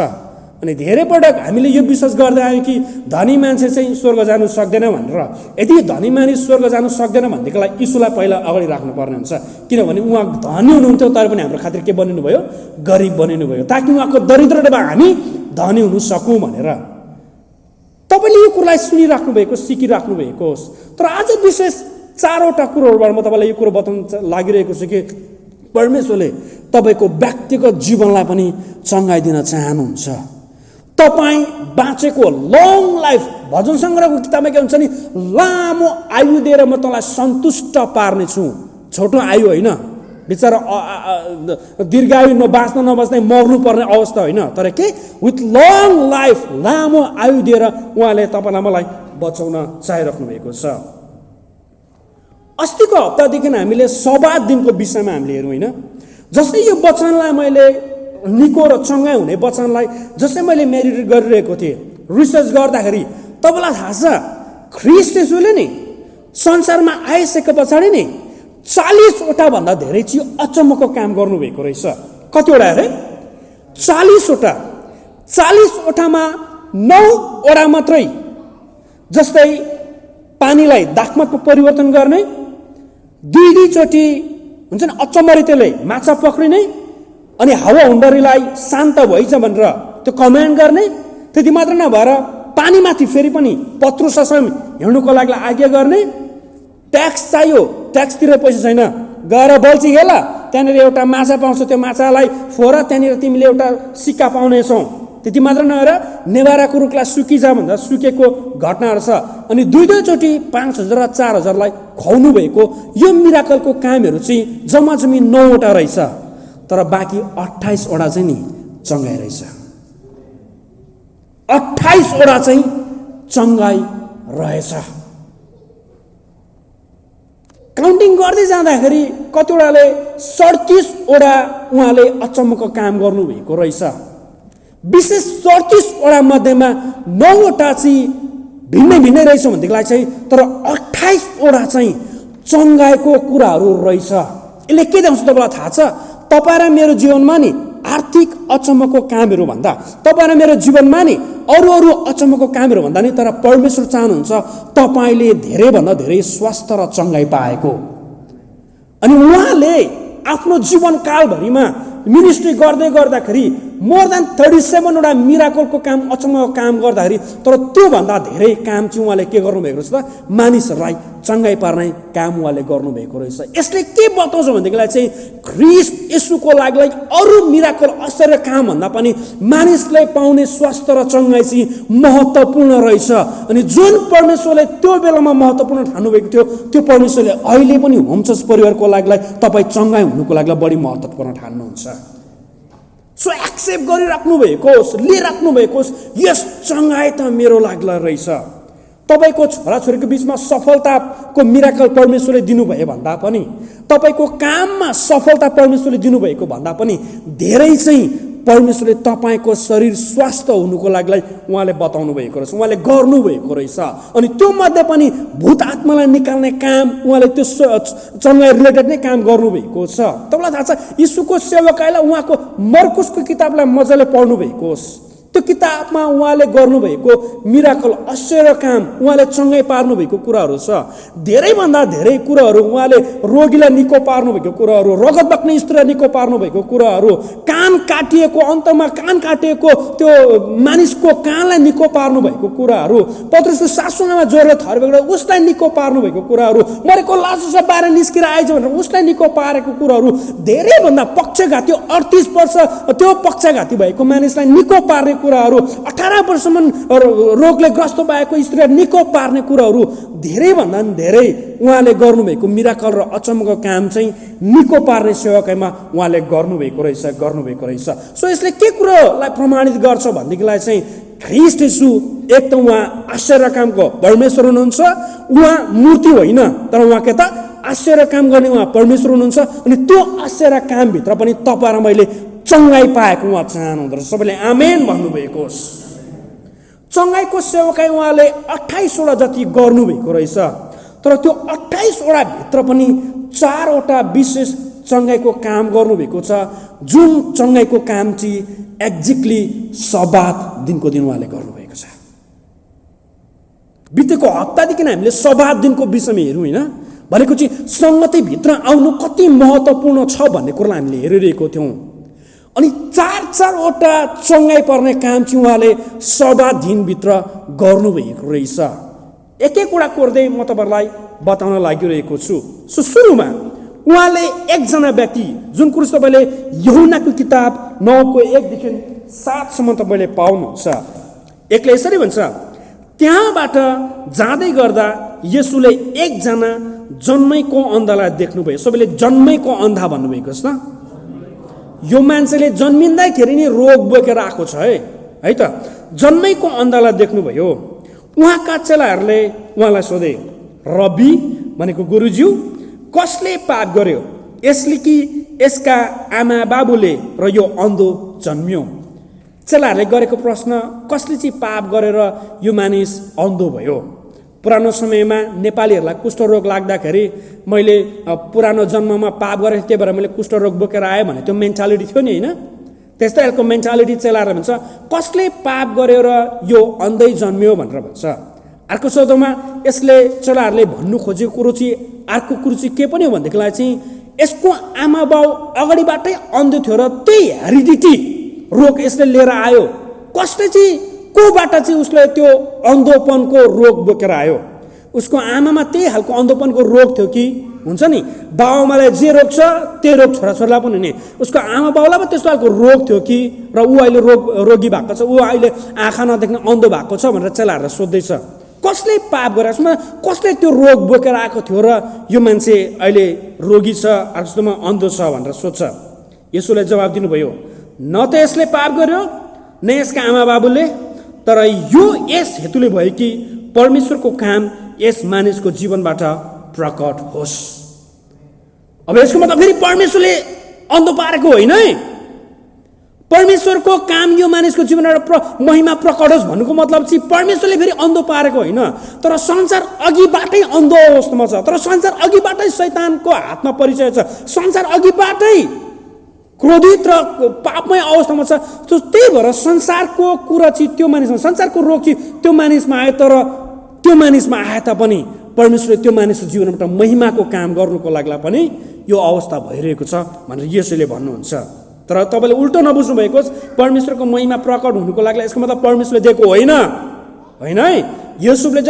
अनि धेरै पटक हामीले यो विश्वास गर्दै आयौँ कि धनी मान्छे चाहिँ स्वर्ग जानु सक्दैन भनेर। यदि धनी मानिस स्वर्ग जानु सक्दैन भनेदेखिलाई यीशुलाई पहिला अगाडि राख्नुपर्ने हुन्छ, किनभने उहाँ धनी हुनुहुन्थ्यो तर पनि हाम्रो खातिर के बनिनु भयो, गरिब बनिनु भयो, ताकि उहाँको दरिद्रताबाट हामी धनी हुन सकौँ भनेर। तपाईँले यो कुरोलाई सुनिराख्नु भएको, सिकिराख्नु भएको होस्। तर आज विशेष 4वटा कुरोहरूबाट म तपाईँलाई यो कुरो बताउन लागिरहेको छु कि परमेश्वरले तपाईँको व्यक्तिगत जीवनलाई पनि चङ्गाइ दिन चाहनुहुन्छ। तपाईँ बाँचेको लङ लाइफ, भजन सङ्ग्रहको किताबमा के हुन्छ नि, लामो आयु दिएर म तँलाई सन्तुष्ट पार्नेछु। छोटो आयु होइन, बिचरा दीर्घायु बाँच्न नबाँच्ने मर्नु पर्ने अवस्था होइन, तर के विथ लङ लाइफ, लामो आयु दिएर उहाँले तपाईँलाई मलाई बचाउन चाहिराख्नु भएको छ। अस्तिको हप्तादेखि हामीले सब्बात दिनको विषयमा हामीले हेरौँ होइन। जस्तै यो वचनलाई मैले निको र चङ्गाइ हुने वचनलाई जस्तै मैले मेडिटेट गरिरहेको थिएँ, रिसर्च गर्दाखेरि तपाईँलाई थाहा छ ख्रीष्ट येशूले नि संसारमा आइसके पछाडि नि 40वटा भन्दा धेरै चाहिँ अचम्मको काम गर्नुभएको रहेछ। कतिवटा अरे 40वटा। 40वटामा 9वटा मात्रै, जस्तै पानीलाई दाखमतमा परिवर्तन गर्ने, दुईचोटि हुन्छ नि अचम्मरितले माछा पक्रिने, अनि हावाहुन्डरीलाई शान्त भइछ भनेर त्यो कमान्ड गर्ने। त्यति मात्र नभएर पानीमाथि फेरि पनि पत्रुससँग हिँड्नुको लागि आज्ञा गर्ने। ट्याक्स चाहियो, ट्याक्सतिर पैसा छैन, गएर बल्छी खेल, त्यहाँनिर एउटा माछा पाउँछ, त्यो माछालाई फोर, त्यहाँनिर तिमीले एउटा सिक्का पाउनेछौ। त्यति मात्र नभएर नेवाराको रुखलाई सुकिजा भन्दा सुकेको घटनाहरू छ। अनि दुईचोटि 5,000 र 4,000लाई खुवाउनु भएको यो मिराकलको कामहरू चाहिँ जम्मा 9वटा रहेछ, तर बाँकी 28वटा चाहिँ नि चङ्गाइ रहेछ। 28वटा चाहिँ चङ्गाइ रहेछ। काउन्टिङ गर्दै जाँदाखेरि कतिवटाले 37वटा उहाँले अचम्मको काम गर्नुभएको रहेछ। विशेष 37वटा मध्येमा 9वटा चाहिँ भिन्नै भिन्नै रहेछ भनेदेखिलाई चाहिँ, तर 28वटा चाहिँ चङ्गाइको कुराहरू रहेछ। यसले के देखाउँछ तपाईँलाई थाहा छ? तपाईँ र मेरो जीवनमा नि आर्थिक अचम्मको कामहरू भन्दा, तपाईँ र मेरो जीवनमा नि अरू अचम्मको कामहरू भन्दा नि, तर परमेश्वर चाहनुहुन्छ तपाईँले धेरैभन्दा धेरै स्वास्थ्य र चङ्गाइ पाएको। अनि उहाँले आफ्नो जीवनकालभरिमा मिनिस्ट्री गर्दै गर्दाखेरि मोर देन 37वटा मिराकलको काम, अचम्मको काम गर्दाखेरि, तर त्योभन्दा धेरै काम चाहिँ उहाँले के गर्नुभएको रहेछ त, मानिसहरूलाई चङ्गाइ पार्ने काम उहाँले गर्नुभएको रहेछ। यसले के बताउँछ भनेदेखिलाई चाहिँ ख्रीष्ट येशूको लागि अरू मिराकल आश्चर्य काम भन्दा पनि मानिसले पाउने स्वास्थ्य र चङ्गाइ चाहिँ महत्त्वपूर्ण रहेछ। अनि जुन परमेश्वरले त्यो बेलामा महत्त्वपूर्ण ठान्नुभएको थियो, त्यो परमेश्वरले अहिले पनि होम चर्च परिवारको लागि तपाईँ चङ्गाइ हुनुको लागि बढी महत्त्वपूर्ण ठान्नुहुन्छ। सो एक्सेप्ट गरिराख्नु भएको होस्, लिइराख्नु भएको होस्, यस चङ्गाइ त मेरो लागि रहेछ। तपाईँको छोराछोरीको बिचमा सफलताको मिराकल परमेश्वरले दिनुभयो भन्दा पनि, तपाईँको काममा सफलता परमेश्वरले दिनुभएको भन्दा पनि धेरै चाहिँ परमेश्वरले तपाईँको शरीर स्वास्थ्य हुनुको लागि उहाँले बताउनु भएको रहेछ, उहाँले गर्नुभएको रहेछ। अनि त्यो मध्ये पनि भूत आत्मालाई निकाल्ने काम उहाँले त्यो चङ्गाइ रिलेटेड नै काम गर्नुभएको छ। तपाईँलाई थाहा छ यीशुको सेवकाईलाई उहाँको मर्कुसको किताबलाई मजाले पढ्नु भएको होस्, त्यो किताबमा उहाँले गर्नुभएको मिराकल आश्चर्य काम, उहाँले चङ्गाइ पार्नुभएको कुराहरू छ। धेरैभन्दा धेरै कुराहरू उहाँले रोगीलाई निको पार्नुभएको कुराहरू, रगत बग्ने स्त्रीलाई निको पार्नुभएको कुराहरू, कान काटिएको, अन्तमा कान काटिएको त्यो मानिसको कानलाई निको पार्नुभएको कुराहरू, पत्रुसको सासूमा ज्वरले थर्केको उसलाई निको पार्नुभएको कुराहरू, मरेको लासुसलाई बाहिर निस्केर आएछ भनेर उसलाई निको पारेको कुराहरू, धेरैभन्दा पक्षघाती 38 वर्ष त्यो पक्षघाती भएको मानिसलाई निको पार्ने कुरा कुराहरू, 18 वर्षसम्म रोगले ग्रस्त भएको स्त्रीलाई निको पार्ने कुराहरू धेरैभन्दा पनि धेरै उहाँले गर्नुभएको मिराकल र अचम्मको काम चाहिँ निको पार्ने सेवाकाईमा उहाँले गर्नुभएको रहेछ। सो यसले के कुरोलाई प्रमाणित गर्छ भनेदेखिलाई चाहिँ ख्रीष्ट येशू एक त उहाँ आश्चर्य कामको परमेश्वर हुनुहुन्छ, उहाँ मूर्ति होइन तर उहाँ के त आश्चर्य काम गर्ने उहाँ परमेश्वर हुनुहुन्छ। अनि त्यो आश्चर्य कामभित्र पनि तपाईँ र मैले चङ्गाई पाएको उहाँ चाहनुहुँदो रहेछ। सबैले आमेन भन्नुभएको होस्। चङ्गाईको सेवाकाई उहाँले 28 वटा जति गर्नुभएको रहेछ, तर त्यो 28 वटा भित्र पनि 4 वटा विशेष चङ्गाईको काम गर्नुभएको छ, जुन चङ्गाईको काम चाहिँ एक्ज्याक्टली सब्बात दिनको दिन उहाँले गर्नुभएको छ। बितेको हप्तादेखि हामीले सब्बात दिनको विषयमा हेरौँ होइन, भनेको चाहिँ सङ्गतिभित्र आउनु कति महत्त्वपूर्ण छ भन्ने कुरालाई हामीले हेरिरहेको थियौँ। अनि 4 वटा चङ्गाई पर्ने काम चाहिँ उहाँले सब्बात दिनभित्र गर्नुभएको रहेछ। एक वटा कोर्दै म तपाईँहरूलाई बताउन लागिरहेको छु। सो सुरुमा उहाँले एकजना व्यक्ति, जुन कुरो तपाईँले यूहन्नाको किताब 9:1-7 तपाईँले पाउनुहुन्छ। एकले यसरी भन्छ, त्यहाँबाट जाँदै गर्दा येशूले एकजना जन्मैको अन्धालाई देख्नुभयो। सबैले जन्मैको अन्धा भन्नुभएको छ। यो मान्छेले जन्मिँदाखेरि नै रोग बोकेर आएको छ है त। जन्मैको अन्धालाई देख्नुभयो। उहाँका चेलाहरूले उहाँलाई सोधे, रबी भनेको गुरुज्यू, कसले पाप गर्यो, यसले कि यसका आमा बाबुले र यो अन्धो जन्मियो? चेलाहरूले गरेको प्रश्न, कसले चाहिँ पाप गरेर यो मानिस अन्धो भयो? पुरानो समयमा नेपालीहरूलाई कुष्ठरोग लाग्दाखेरि मैले पुरानो जन्ममा पाप गरेँ त्यही भएर मैले कुष्ठरोग बोकेर आएँ भने त्यो मेन्टालिटी थियो नि होइन। त्यस्तै खालको मेन्टालिटी चेलाएर भन्छ, कसले पाप गरेर यो अन्धै जन्मियो भनेर भन्छ। अर्को शब्दमा यसले चेलाहरूले भन्नु खोजेको कुरो चाहिँ अर्को कुरो चाहिँ के पनि हो भनेदेखिलाई चाहिँ यसको आमा बाउ अगाडिबाटै अन्धो थियो र त्यही हेरिडिटी रोग यसले लिएर आयो। कसले चाहिँ कोबाट चाहिँ उसले त्यो अन्धोपनको रोग बोकेर आयो? उसको आमामा त्यही खालको अन्धोपनको रोग थियो कि हुन्छ नि, बाउआमालाई जे रोग छ त्यही रोग छोराछोरीलाई पनि हुने। उसको आमा बाउलाई पनि त्यस्तो खालको रोग थियो कि, र ऊ अहिले रोगी भएको छ, ऊ अहिले आँखा नदेख्ने अन्धो भएको छ भनेर चेलाहरूले सोध्दैछ। कसले पाप गरेको छ, कसले त्यो रोग बोकेर आएको थियो र यो मान्छे अहिले रोगी छ, अर्कोमा अन्धो छ भनेर सोध्छ। येशूले जवाब दिनुभयो, न त यसले पाप गर्यो न यसका आमा बाबुले, तर यो यस हेतुले भयो कि परमेश्वरको काम यस मानिसको जीवनबाट प्रकट होस्। अब यसको मतलब फेरि परमेश्वरले अन्धो पारेको होइन है। परमेश्वरको काम यो मानिसको जीवनबाट महिमा प्रकट होस् भन्नुको मतलब चाहिँ परमेश्वरले फेरि अन्धो पारेको होइन, तर संसार अघिबाटै अन्धो अवस्थामा छ, तर संसार अघिबाटै शैतानको हातमा परिचय छ, संसार अघिबाटै क्रोधित र पापमय अवस्थामा छ। त्यही भएर संसारको कुरा चाहिँ त्यो मानिसमा, संसारको रोग चाहिँ त्यो मानिसमा आयो, तर त्यो मानिसमा आए तापनि परमेश्वरले त्यो मानिसको जीवनबाट महिमाको काम गर्नुको लागि पनि यो अवस्था भइरहेको छ भनेर येशूले भन्नुहुन्छ। तर तपाईँले उल्टो नबुझ्नु भएको होस्, परमेश्वरको महिमा प्रकट हुनुको लागि यसको मतलब परमेश्वरले दिएको होइन है। युसुफले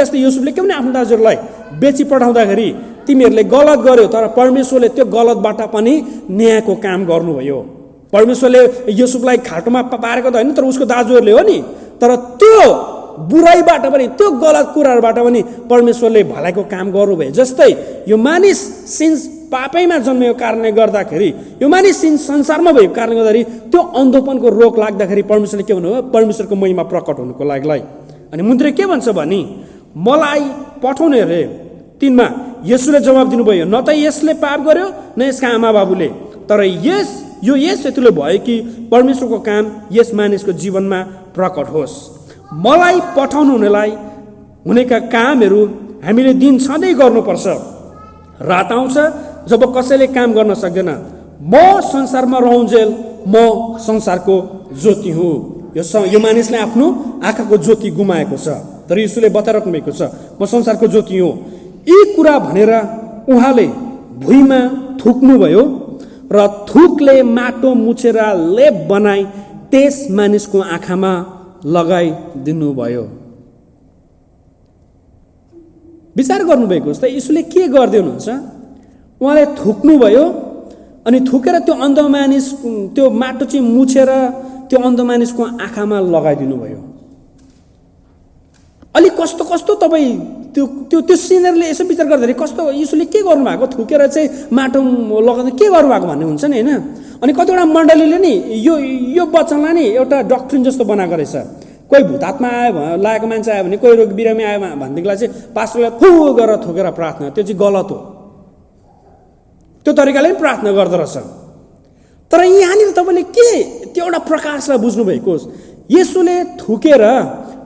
के भने आफ्नो दाजुहरूलाई बेची पठाउँदाखेरि तिमीहरूले गलत गर्यो, तर परमेश्वरले त्यो गलतबाट पनि न्यायको काम गर्नुभयो। परमेश्वरले युसुफलाई खाटोमा पारेको त होइन, तर उसको दाजुहरूले हो नि, तर त्यो बुराइबाट पनि त्यो गलत कुराहरूबाट पनि परमेश्वरले भलाइको काम गर्नुभयो। जस्तै यो मानिस सिन्स पापैमा जन्मेको कारणले गर्दाखेरि, यो मानिस सिन्स संसारमा भएको कारणले गर्दाखेरि त्यो अन्धोपनको रोग लाग्दाखेरि परमेश्वरले के भन्नुभयो, परमेश्वरको महिमा प्रकट हुनुको लागि। अनि मुद्रे के भन्छ भने मलाई पठाउने रे। 3मा येशूले जवाब दिनुभयो, न त यसले पाप गर्यो न यसका आमा बाबुले, तर यो यस हेतुले भयो कि परमेश्वरको काम यस मानिसको जीवनमा प्रकट होस्। मलाई पठाउनु हुनेका कामहरू हामीले दिन सधैँ गर्नुपर्छ। रात आउँछ जब कसैले काम गर्न सक्दैन। म संसारमा रहन्जेल म संसारको ज्योति हुँ। यो मानिसले आफ्नो आँखाको ज्योति गुमाएको छ, तर येशूले बताइराख्नु भएको छ म संसारको ज्योति हुँ। यी कुरा भनेर उहाँले भुइँमा थुक्नुभयो र थुकले माटो मुछेर लेप बनाई त्यस मानिसको आँखामा लगाइदिनु भयो। विचार गर्नुभएको जस्तै येशूले के गर्दै हुनुहुन्छ, उहाँले थुक्नुभयो अनि थुकेर त्यो अन्ध मानिस त्यो माटो चाहिँ मुछेर त्यो अन्ध मानिसको आँखामा लगाइदिनु भयो। अलि कस्तो कस्तो तपाईँ त्यो त्यो त्यो सिनरले यसो विचार गर्दाखेरि कस्तो यीशुले के गर्नुभएको, थुकेर चाहिँ माटो लगाउँदा के गर्नुभएको भन्ने हुन्छ नि, होइन? अनि कतिवटा मण्डलीले नि यो वचनलाई नि एउटा डक्ट्रिन जस्तो बनाएको रहेछ। कोही भूतात्मा आयो लागेको मान्छे आयो भने, कोही रोग बिरामी आयो भनेदेखिलाई चाहिँ पास्टरलाई फु गरेर थुकेर प्रार्थना, त्यो चाहिँ गलत हो। त्यो तरिकाले पनि प्रार्थना गर्दो रहेछ। तर यहाँनिर तपाईँले के त्यो एउटा प्रकाशलाई बुझ्नुभएको होस्, येशूले थुकेर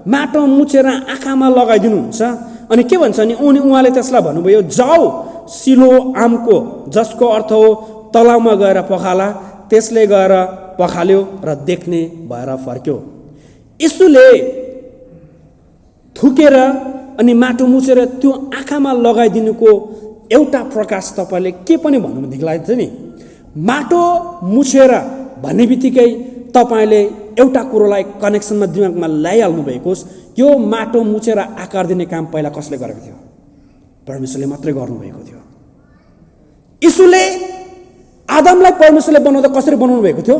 माटो मुछेर आँखामा लगाइदिनुहुन्छ। अनि के भन्छ नि, उहाँले त्यसलाई भन्नुभयो, जाऊ सिलो आमको, जसको अर्थ हो तलाउमा गएर पखाला। त्यसले गएर पखाल्यो र देख्ने भएर फर्क्यो। येशूले थुकेर अनि माटो मुछेर त्यो आँखामा लगाइदिनुको एउटा प्रकाश तपाईँले के पनि भन्नुभन्देखिलाई थियो नि, माटो मुछेर भन्ने बित्तिकै तपाईँले एउटा कुरोलाई कनेक्सनमा दिमागमा ल्याइहाल्नु भएको होस्, यो माटो मुछेर आकार दिने काम पहिला कसले गरेको थियो? परमेश्वरले मात्रै गर्नुभएको थियो। यीशुले आदमलाई परमेश्वरले बनाउँदा कसरी बनाउनु भएको थियो?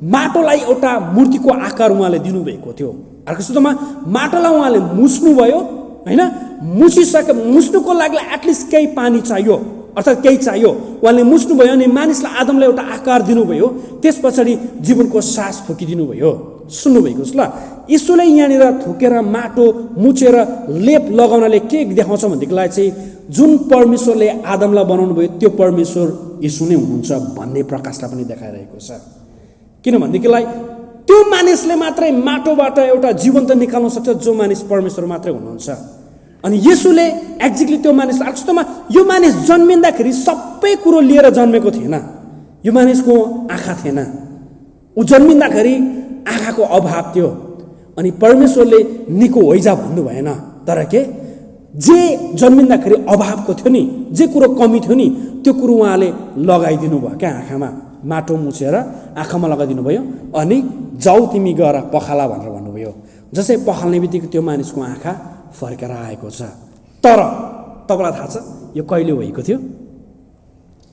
माटोलाई एउटा मूर्तिको आकार उहाँले दिनुभएको थियो। अर्को शब्दमा माटोलाई उहाँले मुछ्नुभयो, होइन? मुछ्नुको लागि एटलिस्ट केही पानी चाहियो, अर्थात् केही चाहियो। उहाँले मुछ्नुभयो अनि मानिसलाई, आदमलाई एउटा आकार दिनुभयो। त्यस पछाडि जीवनको सास फुकिदिनु भयो। सुन्नुभएको छ ल? यीशुले यहाँनिर थुकेर माटो मुछेर लेप लगाउनाले के देखाउँछ भनेदेखिलाई चाहिँ जुन परमेश्वरले आदमलाई बनाउनु भयो त्यो परमेश्वर यीशु नै हुनुहुन्छ भन्ने प्रकाशलाई पनि देखाइरहेको छ। किनभनेदेखिलाई त्यो मानिसले मात्रै माटोबाट एउटा जीवन त निकाल्न सक्छ जो मानिस परमेश्वर मात्रै हुनुहुन्छ। अनि येशूले एक्ज्याक्टली त्यो मानिसलाई, अर्कोमा यो मानिस जन्मिँदाखेरि सबै कुरो लिएर जन्मेको थिएन। यो मानिसको आँखा थिएन, ऊ जन्मिँदाखेरि आँखाको अभाव थियो। अनि परमेश्वरले निको होइजा भन्नु भएन, तर के जे जन्मिँदाखेरि अभावको थियो नि, जे कुरो कमी थियो नि, त्यो कुरो उहाँले लगाइदिनु भयो क्या आँखामा। माटो मुछेर आँखामा लगाइदिनु भयो अनि जाऊ तिमी गएर पखाला भनेर भन्नुभयो। जसै पखाल्ने बित्तिकै त्यो मानिसको आँखा फर्केर आएको छ। तर तपाईँलाई थाहा छ यो कहिले भएको थियो?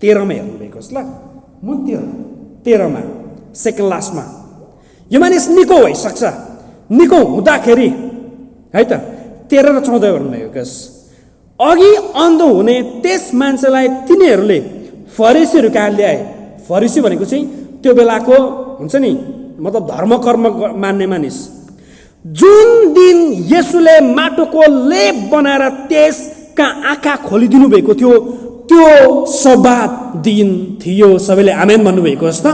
13मा हेर्नुभएको छ ल, मुन 13मा सेकेन्ड लास्टमा यो मानिस निको भइसक्छ। निको हुँदाखेरि है त 13 र 14 हेर्नुभएको छ, अघि अन्धो हुने त्यस मान्छेलाई तिनीहरूले फरिसीहरू कहाँ ल्याए। फरिसी भनेको चाहिँ त्यो बेलाको हुन्छ नि, मतलब धर्म कर्म मान्ने मानिस। जुन दिन येशूले माटोको लेप बनाएर त्यसका आँखा खोलिदिनु भएको थियो त्यो सब्बात दिन थियो। सबैले आमेन भन्नुभएको होस् त?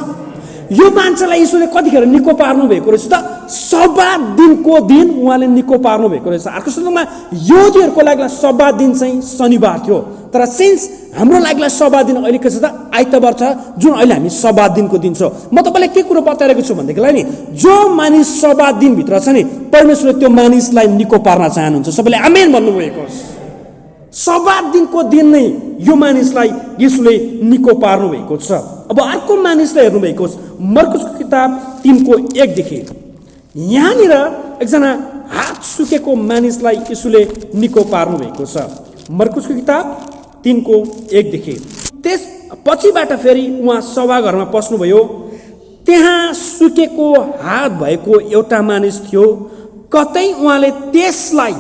यो मान्छेलाई यीशुले कतिखेर निको पार्नु भएको रहेछ त? सब्बात दिनको दिन उहाँले निको पार्नु भएको रहेछ। अर्को शब्दमा यहुदीहरूको लागि सब्बात दिन चाहिँ शनिबार थियो, तर सिन्स हाम्रो लागि सब्बात दिन अहिले के छ त? आइतबार छ, जुन अहिले हामी सब्बात दिनको दिन छौँ। म तपाईँलाई के कुरो बताइरहेको छु भनेदेखिलाई नि, जो मानिस सब्बात दिनभित्र छ नि, परमेश्वरले त्यो मानिसलाई निको पार्न चाहनुहुन्छ। सबैले आमेन भन्नुभएको होस्। सब्बात दिनको दिन नै यो मानिसलाई येशूले निको पार्नु भएको छ। अब अर्को मानिसलाई हेर्नुभएको होस्, मर्कुसको किताब 3:1देखि। यहाँनिर एकजना हात सुकेको मानिसलाई येशूले निको पार्नु भएको छ। मर्कुसको किताब 3:1देखि। त्यस पछिबाट फेरि उहाँ सभाघरमा पस्नुभयो। त्यहाँ सुकेको हात भएको एउटा मानिस थियो। कतै उहाँले त्यसलाई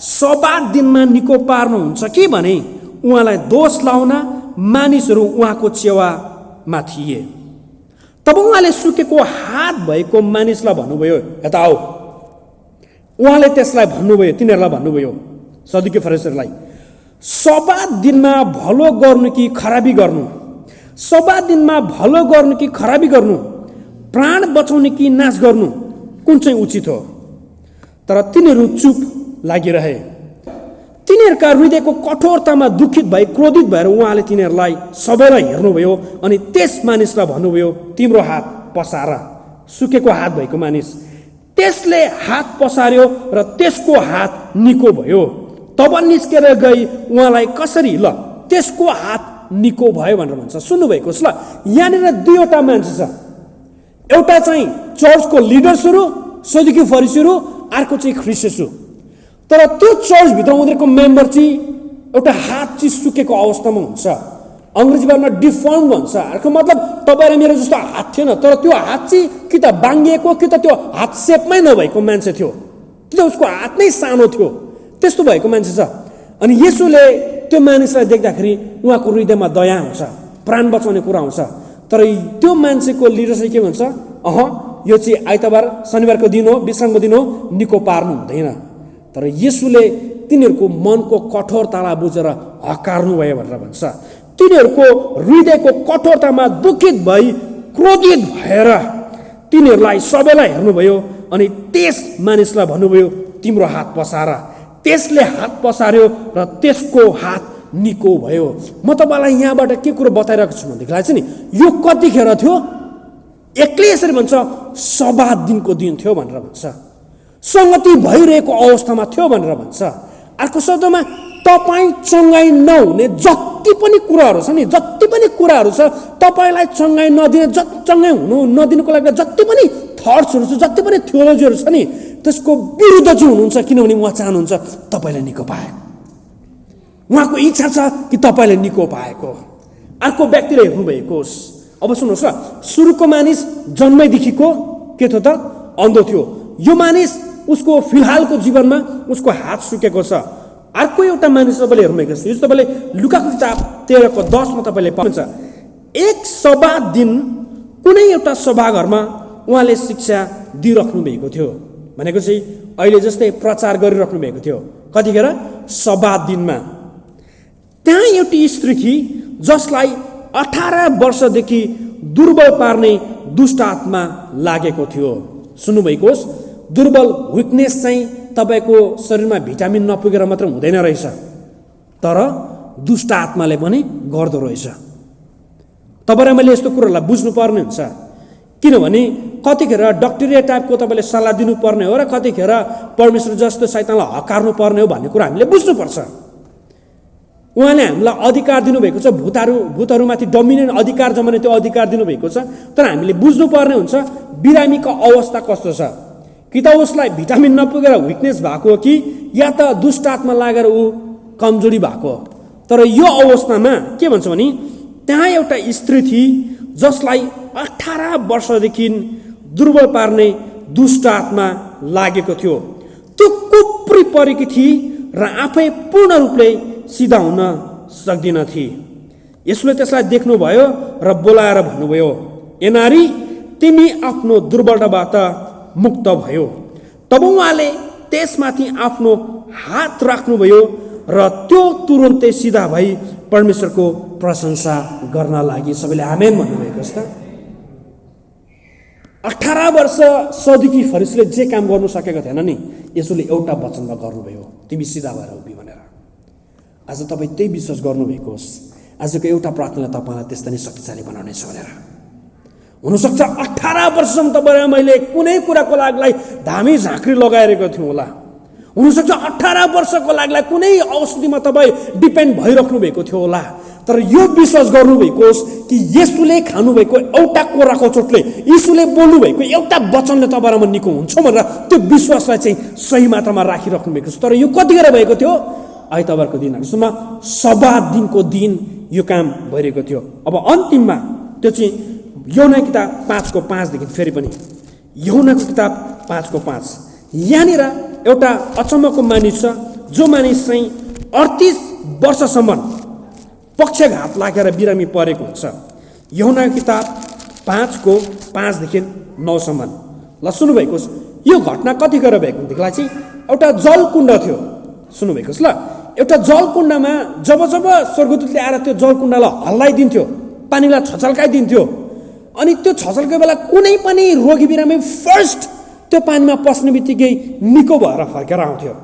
सब्बात दिनमा निको पार्नुहुन्छ कि भने उहाँलाई दोष लाउन मानिसहरू उहाँको चेवामा थिए। तब उहाँले सुकेको हात भएको मानिसलाई भन्नुभयो, यता आऊ। उहाँले त्यसलाई भन्नुभयो, तिनीहरूलाई भन्नुभयो, सदुकी फरिसीहरूलाई, सब्बात दिनमा भलो गर्नु कि खराबी गर्नु? सब्बात दिनमा भलो गर्नु कि खराबी गर्नु? प्राण बचाउनु कि नाश गर्नु? कुन चाहिँ उचित हो? तर तिनीहरू चुप लागिरहे। तिनीहरूका हृदयको कठोरतामा दुखित भई क्रोधित भएर उहाँले तिनीहरूलाई सबैलाई हेर्नुभयो अनि त्यस मानिसलाई भन्नुभयो, तिम्रो हात पसार। सुकेको हात भएको मानिस, त्यसले हात पसार्यो र त्यसको हात निको भयो। तब निस्केर गई उहाँलाई कसरी ल त्यसको हात निको भयो भनेर भन्छ। सुन्नुभएको छ ल? यहाँनिर दुईवटा मान्छे छ, एउटा चाहिँ चर्चको लिडर्सहरू सदुकी फरिसीहरू, अर्को चाहिँ ख्रिस्टियन्सहरू। तर त्यो चर्चभित्र उनीहरूको मेम्बर चाहिँ एउटा हात चाहिँ सुकेको अवस्थामा हुन्छ। अङ्ग्रेजी भाषामा डिफर्म भन्छ। अर्को मतलब तपाईँ र मेरो जस्तो हात थिएन, तर त्यो हात चाहिँ कि त बाङ्गिएको कि त त्यो हात सेपमै नभएको मान्छे थियो, कि त उसको हात नै सानो थियो, त्यस्तो भएको मान्छे छ। अनि येशूले त्यो मानिसलाई देख्दाखेरि उहाँको हृदयमा दया आउँछ, प्राण बचाउने कुरा आउँछ। तर त्यो मान्छेको लिडर चाहिँ के भन्छ, यो चाहिँ आइतबार शनिबारको दिन हो, विश्रामको दिन हो, निको पार्नु हुँदैन। तर येशूले तिनीहरूको मनको कठोरतालाई बुझेर हकार्नु भयो भनेर भन्छ। तिनीहरूको हृदयको कठोरतामा दुखित भई क्रोधित भएर तिनीहरूलाई सबैलाई हेर्नुभयो अनि त्यस मानिसलाई भन्नुभयो, तिम्रो हात पसार। त्यसले हात पसार्यो र त्यसको हात निको भयो। म तपाईँलाई यहाँबाट के कुरो बताइरहेको छु भनेदेखिलाई चाहिँ नि, यो कतिखेर थियो? एक्लै यसरी भन्छ, सभा दिनको दिन थियो भनेर भन्छ, सङ्गति भइरहेको अवस्थामा थियो भनेर भन्छ। अर्को शब्दमा तपाईँ चङ्गाई नहुने जति पनि कुराहरू छ नि, जति पनि कुराहरू छ, तपाईँलाई चङ्गाई नदिने, चङ्गाई हुनु नदिनुको लागि जति पनि थट्सहरू छ, जति पनि थियोलोजीहरू छ नि, त्यसको विरुद्ध चाहिँ हुनुहुन्छ। किनभने उहाँ चाहनुहुन्छ तपाईँलाई निको पाए, उहाँको इच्छा छ कि तपाईँले निको पाएको। अर्को व्यक्तिले हेर्नुभएको होस्। अब सुन्नुहोस् ल, सुरुको मानिस जन्मैदेखिको के थियो त? अन्धो थियो। यो मानिस उसको फिलहालको जीवनमा उसको हात सुकेको छ। अर्को एउटा मानिस तपाईँले हेर्नुभएको छ, यो तपाईँले लुकाको किताब 13:10 तपाईँले पाउनुहुन्छ। एक सभा दिन कुनै एउटा सभाघरमा उहाँले शिक्षा दिइराख्नु भएको थियो, भनेको चाहिँ अहिले जस्तै प्रचार गरिराख्नु भएको थियो। कतिखेर? सभा दिनमा। त्यहाँ एउटी स्त्री थिई जसलाई 18 वर्षदेखि दुर्बल पार्ने दुष्ट आत्मा लागेको थियो। सुन्नुभएको होस्, दुर्बल विकनेस चाहिँ तपाईँको शरीरमा भिटामिन नपुगेर मात्र हुँदैन रहेछ, तर दुष्ट आत्माले पनि गर्दो रहेछ। तपाईँ र मैले यस्तो कुरोलाई बुझ्नुपर्ने हुन्छ। किनभने कतिखेर डक्टरिया टाइपको तपाईँले सल्लाह दिनुपर्ने हो र कतिखेर परमेश्वर जस्तो शैतानलाई हकार्नु पर्ने हो भन्ने कुरा हामीले बुझ्नुपर्छ। उहाँले हामीलाई अधिकार दिनुभएको छ, भूतहरूमाथि डोमिनेन्ट अधिकार जमाउने त्यो अधिकार दिनुभएको छ। तर हामीले बुझ्नुपर्ने हुन्छ बिरामीको अवस्था कस्तो छ, कि त उसलाई भिटामिन नपुगेर विकनेस भएको हो कि या त दुष्ट आत्मा लागेर ऊ कमजोरी भएको हो। तर यो अवस्थामा के भन्छ भने, त्यहाँ एउटा स्त्री थिई जसलाई 18 वर्षदेखि दुर्बल पार्ने दुष्ट आत्मा लागेको थियो। त्यो कुप्री परेकी थिई र आफै पूर्ण रूपले सिधा हुन सक्दिन थिए। यसले त्यसलाई देख्नुभयो र बोलाएर भन्नुभयो, ए नारी, तिमी आफ्नो दुर्बलताबाट मुक्त भयो। तब उहाँले त्यसमाथि आफ्नो हात राख्नुभयो र त्यो तुरुन्तै सिधा भई परमेश्वरको प्रशंसा गर्न लागि। सबैले आमेन भन्नुभएको छ। 18 वर्ष सदुकी फरिसीले जे काम गर्नु सकेको थिएन नि, यसोले एउटा वचनमा गर्नुभयो, तिमी सिधा भएर उभि भनेर। आज तपाईँ त्यही विश्वास गर्नुभएको होस्। आजको एउटा प्रार्थनाले तपाईँलाई त्यस्ता नै शक्तिशाली बनाउनेछ भनेर। हुनसक्छ 18 वर्षसम्म तपाईँ र मैले कुनै कुराको लागि धामी झाँक्री लगाइरहेको थियौँ होला। हुनसक्छ 18 वर्षको लागि कुनै औषधिमा तपाईँ डिपेन्ड भइराख्नु भएको थियो होला। तर यो विश्वास गर्नुभएको होस् कि येशूले खानुभएको एउटा कोराको चोटले, येशूले बोल्नुभएको एउटा वचनले तपाईँ र म निको हुन्छ भनेर त्यो विश्वासलाई चाहिँ सही मात्रामा राखिराख्नु भएको छ। तर यो कतिखेर भएको थियो? आइतबारको दिन, सभा दिनको दिन यो काम भइरहेको थियो। अब अन्तिममा त्यो चाहिँ यूहन्ना किताब 5:5 देखि फेरि पनि यूहन्नाको किताब 5:5 यहाँनिर एउटा अचम्मको मानिस छ, जो मानिस चाहिँ 38 वर्षसम्म पक्षघात लागेर बिरामी परेको हुन्छ। यूहन्नाको किताब 5:5 देखि 9 ल सुन्नुभएको छ। यो घटना कतिखेर भएको देखिलाई चाहिँ एउटा जलकुण्ड थियो। सुन्नुभएको छ ल, एउटा जलकुण्डमा जब स्वर्गदूतले आएर त्यो जलकुण्डलाई हल्लाइदिन्थ्यो, पानीलाई छचल्काइदिन्थ्यो, अनि त्यो छचल्को बेला कुनै पनि रोगी बिरामी फर्स्ट त्यो पानीमा पस्ने बित्तिकै निको भएर फर्केर आउँथ्यो।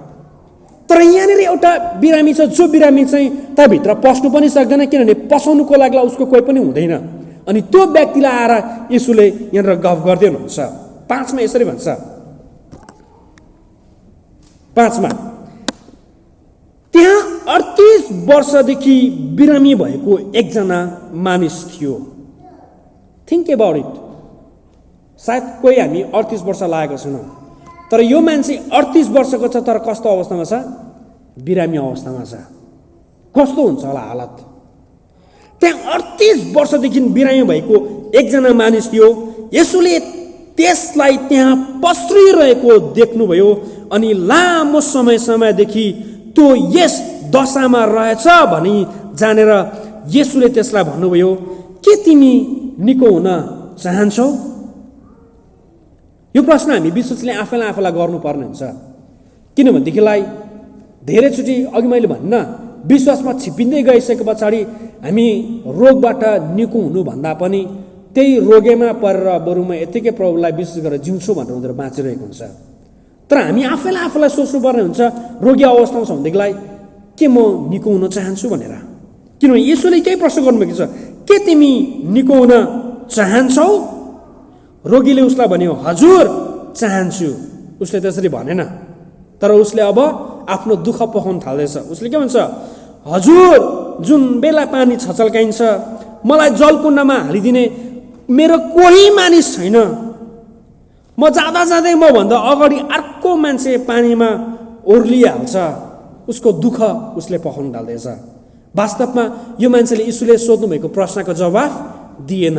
तर यहाँनिर एउटा बिरामी छ, जो बिरामी चाहिँ त्यहाँभित्र पस्नु पनि सक्दैन, किनभने पसाउनुको लागि उसको कोही पनि हुँदैन। अनि त्यो व्यक्तिलाई आएर येशूले यहाँनिर गफ गर्दै हुनुहुन्छ। 5मा यसरी भन्छ, 5मा त्यहाँ 38 वर्षदेखि बिरामी भएको एकजना मानिस थियो। Think about it. सायद कोही हामी 38 वर्ष लागेको छैनौँ, तर यो मान्छे 38 वर्षको छ, तर कस्तो अवस्थामा छ? बिरामी अवस्थामा छ। कस्तो हुन्छ होला हालत? त्यहाँ 38 वर्षदेखि बिरामी भएको एकजना मानिस थियो। येशूले त्यसलाई त्यहाँ पस्रिरहेको देख्नुभयो अनि लामो समयदेखि त्यो यस दशामा रहेछ भनी जानेर येशूले त्यसलाई भन्नुभयो, के तिमी निको हुन चाहन्छौ? यो प्रश्न हामी विश्वासले आफैलाई गर्नुपर्ने हुन्छ। किनभनेदेखिलाई धेरैचोटि अघि मैले भन्न विश्वासमा छिपिँदै गइसके पछाडि हामी रोगबाट निको हुनुभन्दा पनि त्यही रोगेमा परेर बरु म यत्तिकै प्रभुलाई विश्वास गरेर जिउँछु भनेर उनीहरू बाँचिरहेको हुन्छ। तर हामी आफैलाई सोच्नुपर्ने हुन्छ रोगी अवस्थामा छ भनेदेखिलाई के म निको हुन चाहन्छु भनेर। किनभने येशूले केही प्रश्न गर्नुभएको छ, के तिमी निको हुन चाहन्छौ? रोगीले उसलाई भन्यो, हजुर चाहन्छु। उसले त्यसरी भनेन, तर उसले अब आफ्नो दुःख पोखाउन थाल्दैछ। उसले के भन्छ, हजुर जुन बेला पानी छचल्काइन्छ मलाई जलकुण्डमा हालिदिने मेरो कोही मानिस छैन। म जाँदै म भन्दा अगाडि अर्को मान्छे पानीमा ओर्लिहाल्छ। उसको दुःख उसले पोखाउन थाल्दैछ। वास्तवमा यो मान्छेले यीशुले सोध्नुभएको प्रश्नको जवाफ दिएन।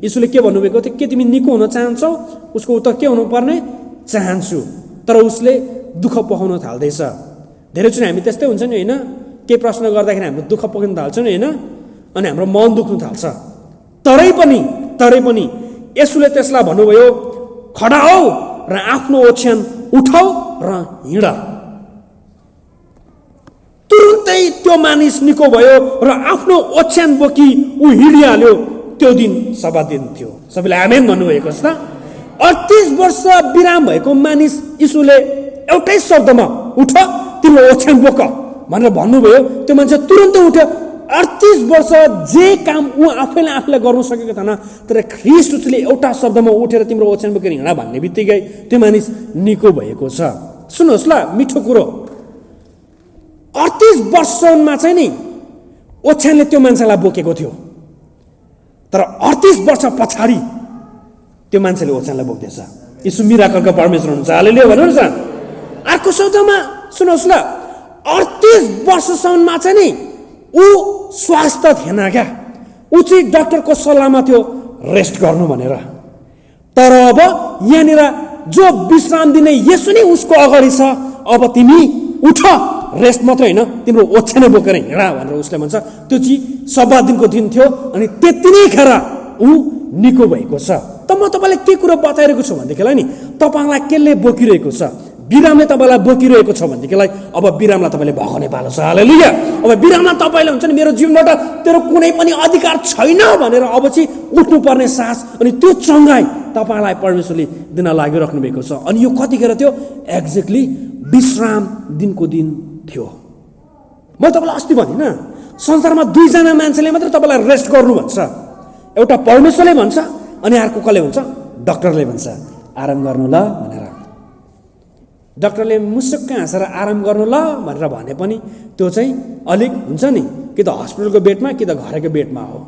यीशुले के भन्नुभएको थियो, के तिमी निको हुन चाहन्छौ? उसको उत्तर के हुनुपर्ने, चाहन्छु। तर उसले दुःख पोखाउन थाल्दैछ। धेरैचोटि हामी त्यस्तै हुन्छ नि, होइन? केही प्रश्न गर्दाखेरि हाम्रो दुःख पोख्न थाल्छ नि, होइन? अनि हाम्रो मन दुख्नु थाल्छ। तरै पनि येशूले त्यसलाई भन्नुभयो, खडा हौ र आफ्नो ओछ्यान उठाऊ र हिँड। तुरुन्तै त्यो मानिस निको भयो र आफ्नो ओछ्यान बोकी ऊ हिँडिहाल्यो। त्यो दिन सब्बात दिन थियो। सबैले आमेन भन्नुभएको छ त? 38 वर्ष बिराम भएको मानिस यीशुले एउटै शब्दमा उठ तिम्रो ओछ्यान बोक भनेर भन्नुभयो। त्यो मान्छे तुरुन्तै उठ्यो। 38 वर्ष जे काम ऊ आफैलाई गर्नु सकेको थिएन, तर ख्रीष्ट उसले एउटा शब्दमा उठेर तिम्रो ओछ्यान बोकेर हिँड भन्ने बित्तिकै त्यो मानिस निको भएको छ। सुन्नुहोस् ल, मिठो कुरो, 38 वर्षमा चाहिँ नि ओछ्यानले त्यो मान्छेलाई बोकेको थियो, तर 38 वर्ष पछाडि त्यो मान्छेले ओछ्यानलाई बोक्दैछ। यीशु मिराकलको परमेश्वर हुनुहुन्छ। हालेलुया भन्नुहोस् न। अर्को शब्दमा सुन्नुहोस् ल, 38 वर्षसम्ममा चाहिँ नि ऊ स्वास्थ्य थिएन क्या। ऊ चाहिँ डाक्टरको सल्लाहमा थियो रेस्ट गर्नु भनेर। तर अब यहाँनिर जो विश्राम दिने येशू नै उसको अगाडि छ। अब तिमी उठ, रेस्ट मात्रै होइन, तिम्रो ओछ्यानै बोकेर हिँड भनेर उसले भन्छ। त्यो चाहिँ सब्बात दिनको दिन थियो अनि त्यति नै खेर ऊ निको भएको छ। त म तपाईँलाई के कुरो बताइरहेको छु भनेदेखिलाई नि, तपाईँलाई केले बोकिरहेको छ? बिरामले तपाईँलाई बोकिरहेको छ भनेदेखिलाई अब बिरामलाई तपाईँले भगाउने पालो छ। हालेलुया। अब बिरामलाई तपाईँले हुन्छ नि मेरो जीवनबाट तेरो कुनै पनि अधिकार छैन भनेर अब चाहिँ उठ्नुपर्ने साहस अनि त्यो चङ्गाई तपाईँलाई परमेश्वरले दिन लागिराख्नु भएको छ। अनि यो कतिखेर थियो? एक्ज्याक्टली विश्राम दिनको दिन थियो। म तपाईँलाई अस्ति भनिनँ, संसारमा दुईजना मान्छेले मात्र तपाईँलाई रेस्ट गर्नु भन्छ। एउटा परमेश्वरले भन्छ अनि अर्को कसले भन्छ? डाक्टरले भन्छ आराम गर्नु ल भनेर। डाक्टरले मुसुक्क हाँसेर आराम गर्नु ल भनेर भने पनि त्यो चाहिँ अलिक हुन्छ नि, कि त हस्पिटलको बेडमा कि त घरको बेडमा हो।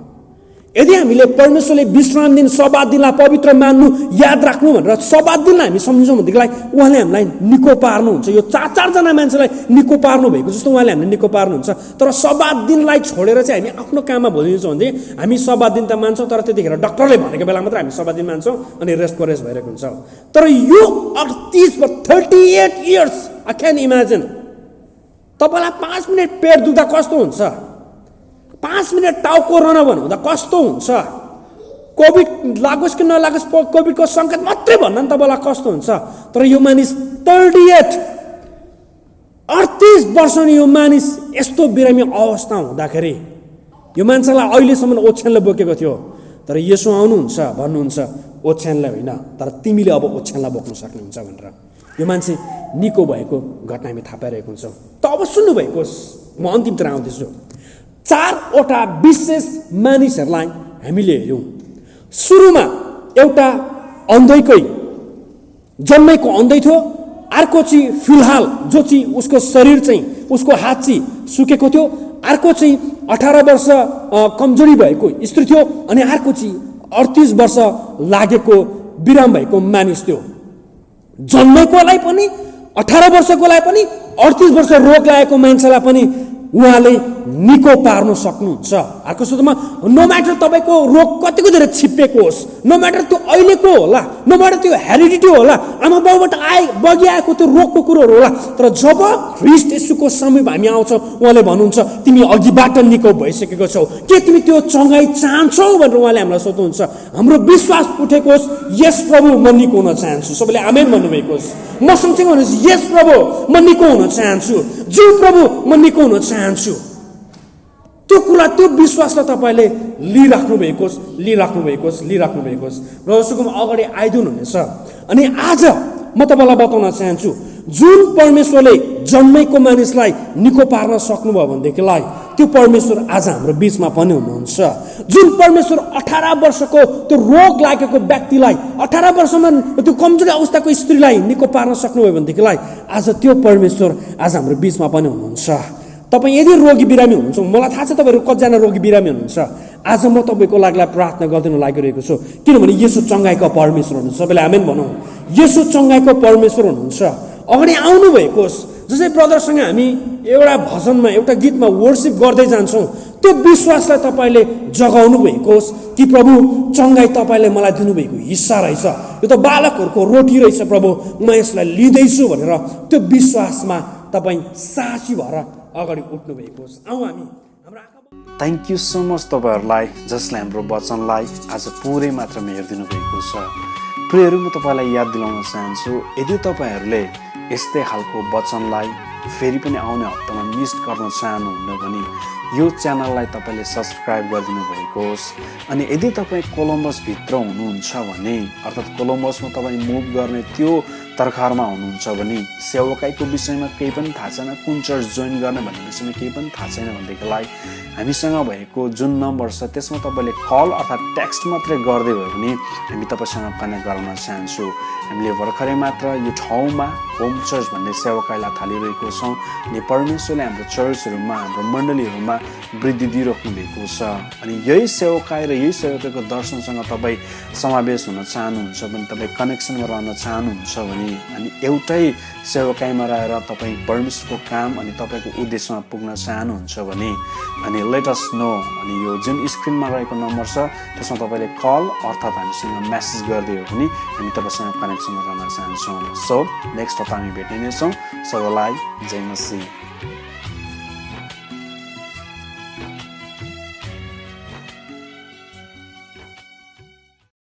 यदि हामीले परमेश्वरले विश्राम दिन सब्बात दिनलाई पवित्र मान्नु, याद राख्नु भनेर सब्बात दिनलाई हामी सम्झौँ भनेदेखिलाई उहाँले हामीलाई निको पार्नुहुन्छ। यो 4-4जना मान्छेलाई निको पार्नु भएको जस्तो उहाँले हामीले निको पार्नुहुन्छ। तर सब्बात दिनलाई छोडेर चाहिँ हामी आफ्नो काममा भुलिन्छौँ भने हामी सब्बात दिन त मान्छौँ, तर त्यतिखेर डाक्टरले भनेको बेला मात्र हामी सब्बात दिन मान्छौँ अनि रेस्ट भइरहेको हुन्छ। तर यो 38 इयर्स आई क्यान इमेजिन, तपाईँलाई 5 मिनट पेट दुख्दा कस्तो हुन्छ? 5 मिनट टाउको रन हुँदा कस्तो हुन्छ? कोभिड लागोस् कि नलागोस्, कोभिडको सङ्केत मात्रै भन्दा नि तपाईँलाई कस्तो हुन्छ? तर यो मानिस 38 वर्ष यो मानिस यस्तो बिरामी अवस्था हुँदाखेरि यो मान्छेलाई अहिलेसम्म ओछ्यानले बोकेको थियो। तर यसो आउनुहुन्छ भन्नुहुन्छ ओछ्यानलाई होइन, तर तिमीले अब ओछ्यानलाई बोक्न सक्नुहुन्छ भनेर यो मान्छे निको भएको घटना हामी थाहा पाइरहेको हुन्छौँ। त अब सुन्नुभएको, म अन्तिमतिर आउँदैछु। 4वटा विशेष मानिसहरूलाई हामीले हेऱ्यौँ। सुरुमा एउटा अन्धैकै जन्मेको अन्धै थियो, अर्को चाहिँ फिलहाल जो चाहिँ उसको शरीर चाहिँ उसको हात चाहिँ सुकेको थियो, अर्को चाहिँ 18 वर्ष कमजोरी भएको स्त्री थियो अनि अर्को चाहिँ 38 वर्ष लागेको बिराम भएको मानिस थियो। जन्मेकोलाई पनि 18 वर्षकोलाई पनि 38 वर्ष रोग लागेको मान्छेलाई पनि उहाँले निको पार्न सक्नुहुन्छ। अर्को शब्दमा नो म्याटर तपाईँको रोग कतिको धेरै छिप्पिएको होस्, नो म्याटर त्यो अहिलेको होला, नो म्याटर त्यो हेरिडिटी होला, आमा बाउबाट बगी आएको त्यो रोगको कुरोहरू होला, तर जब ख्रीष्ट येशूको समयमा हामी आउँछौँ उहाँले भन्नुहुन्छ तिमी अघिबाट निको भइसकेको छौ, के तिमी त्यो चङ्गाई चाहन्छौ भनेर उहाँले हामीलाई सोध्नुहुन्छ। हाम्रो विश्वास उठेको होस्, यस प्रभु म निको हुन चाहन्छु। सबैले आमेन भन्नुभएको होस्। म सँगसँगै भन्नुहोस्, यस प्रभु म निको हुन चाहन्छु, ज्यू प्रभु म निको हुन चाहन्छु। त्यो कुरा, त्यो विश्वासलाई तपाईँले लिइराख्नु भएको होस्, लिइराख्नु भएको होस्, लिइराख्नु भएको होस् र उसकोमा अगाडि आइदिनु हुनेछ। अनि आज म तपाईँलाई बताउन चाहन्छु, जुन परमेश्वरले जन्मेको मानिसलाई निको पार्न सक्नुभयो भनेदेखिलाई त्यो परमेश्वर आज हाम्रो बिचमा पनि हुनुहुन्छ। जुन परमेश्वर 18 वर्षको त्यो रोग लागेको व्यक्तिलाई, 18 वर्षमा त्यो कमजोरी अवस्थाको स्त्रीलाई निको पार्न सक्नुभयो भनेदेखिलाई आज त्यो परमेश्वर आज हाम्रो बिचमा पनि हुनुहुन्छ। तपाईँ यदि रोगी बिरामी हुनुहुन्छ, मलाई थाहा छ तपाईँहरू कतिजना रोगी बिरामी हुनुहुन्छ, आज म तपाईँको लागि प्रार्थना गरिदिन लागिरहेको छु, किनभने येशू चङ्गाइको परमेश्वर हुनुहुन्छ। सबैले आमेन भनौँ। येशू चङ्गाइको परमेश्वर हुनुहुन्छ। अगाडि आउनु भएको होस्, जसै ब्रदरसँग हामी एउटा भजनमा, एउटा गीतमा वर्सिप गर्दै जान्छौँ, त्यो विश्वासलाई तपाईँले जगाउनु भएको होस् कि प्रभु चङ्गाई तपाईँले मलाई दिनुभएको हिस्सा रहेछ, यो त बालकहरूको रोटी रहेछ प्रभु, म यसलाई लिँदैछु भनेर त्यो विश्वासमा तपाईँ साहसी भएर अगाडि उठ्नु भएको होस्। आउँ हामी हाम्रो आँखा। थ्याङ्क यू सो मच तपाईँहरूलाई जसले हाम्रो वचनलाई आज पुरै मात्रामा हेरिदिनु भएको छ। प्रियहरू, म तपाईँलाई याद दिलाउन चाहन्छु, यदि तपाईँहरूले यस्तै खालको वचनलाई फेरि पनि आउने हप्तामा मिस गर्न चाहनुहुन्न भने यो च्यानललाई तपाईँले सब्सक्राइब गरिदिनु भएको होस्। अनि यदि तपाईँ कोलम्बसभित्र हुनुहुन्छ भने, अर्थात् कोलम्बसमा तपाईँ मुभ गर्ने त्यो तर्खरमा हुनुहुन्छ भने, सेवकाईको विषयमा केही पनि थाहा छैन, कुन चर्च जोइन गर्ने भन्ने विषयमा केही पनि थाहा छैन भनेदेखिलाई हामीसँग भएको जुन नम्बर छ त्यसमा तपाईँले कल अर्थात् टेक्स्ट मात्रै गर्दै भयो भने हामी तपाईँसँग कनेक्ट गराउन चाहन्छौँ। हामीले भर्खरै मात्र यो ठाउँमा होम चर्च भन्ने सेवकाईलाई थालिरहेको छौँ अनि परमेश्वरले हाम्रो चर्चहरूमा, हाम्रो मण्डलीहरूमा वृद्धि दिइराख्नु भएको छ। अनि यही सेवकाई र यही सेवकाईको दर्शनसँग तपाईँ समावेश हुन चाहनुहुन्छ भने, तपाईँ कनेक्सनमा रहन चाहनुहुन्छ भने, अनि एउटै सेवकाईमा रहेर तपाईँ परमेश्वरको काम अनि तपाईँको उद्देश्यमा पुग्न चाहनुहुन्छ भने अनि लेट अस नो। अनि यो जुन स्क्रिनमा रहेको नम्बर छ त्यसमा तपाईँले कल अर्थात् हामीसँग मेसेज गरिदियो भने हामी तपाईँसँग कनेक्सनमा रहन चाहन्छौँ। सो नेक्स्ट हप्ता हामी भेट्नेछौँ। सबैलाई जय मसीह।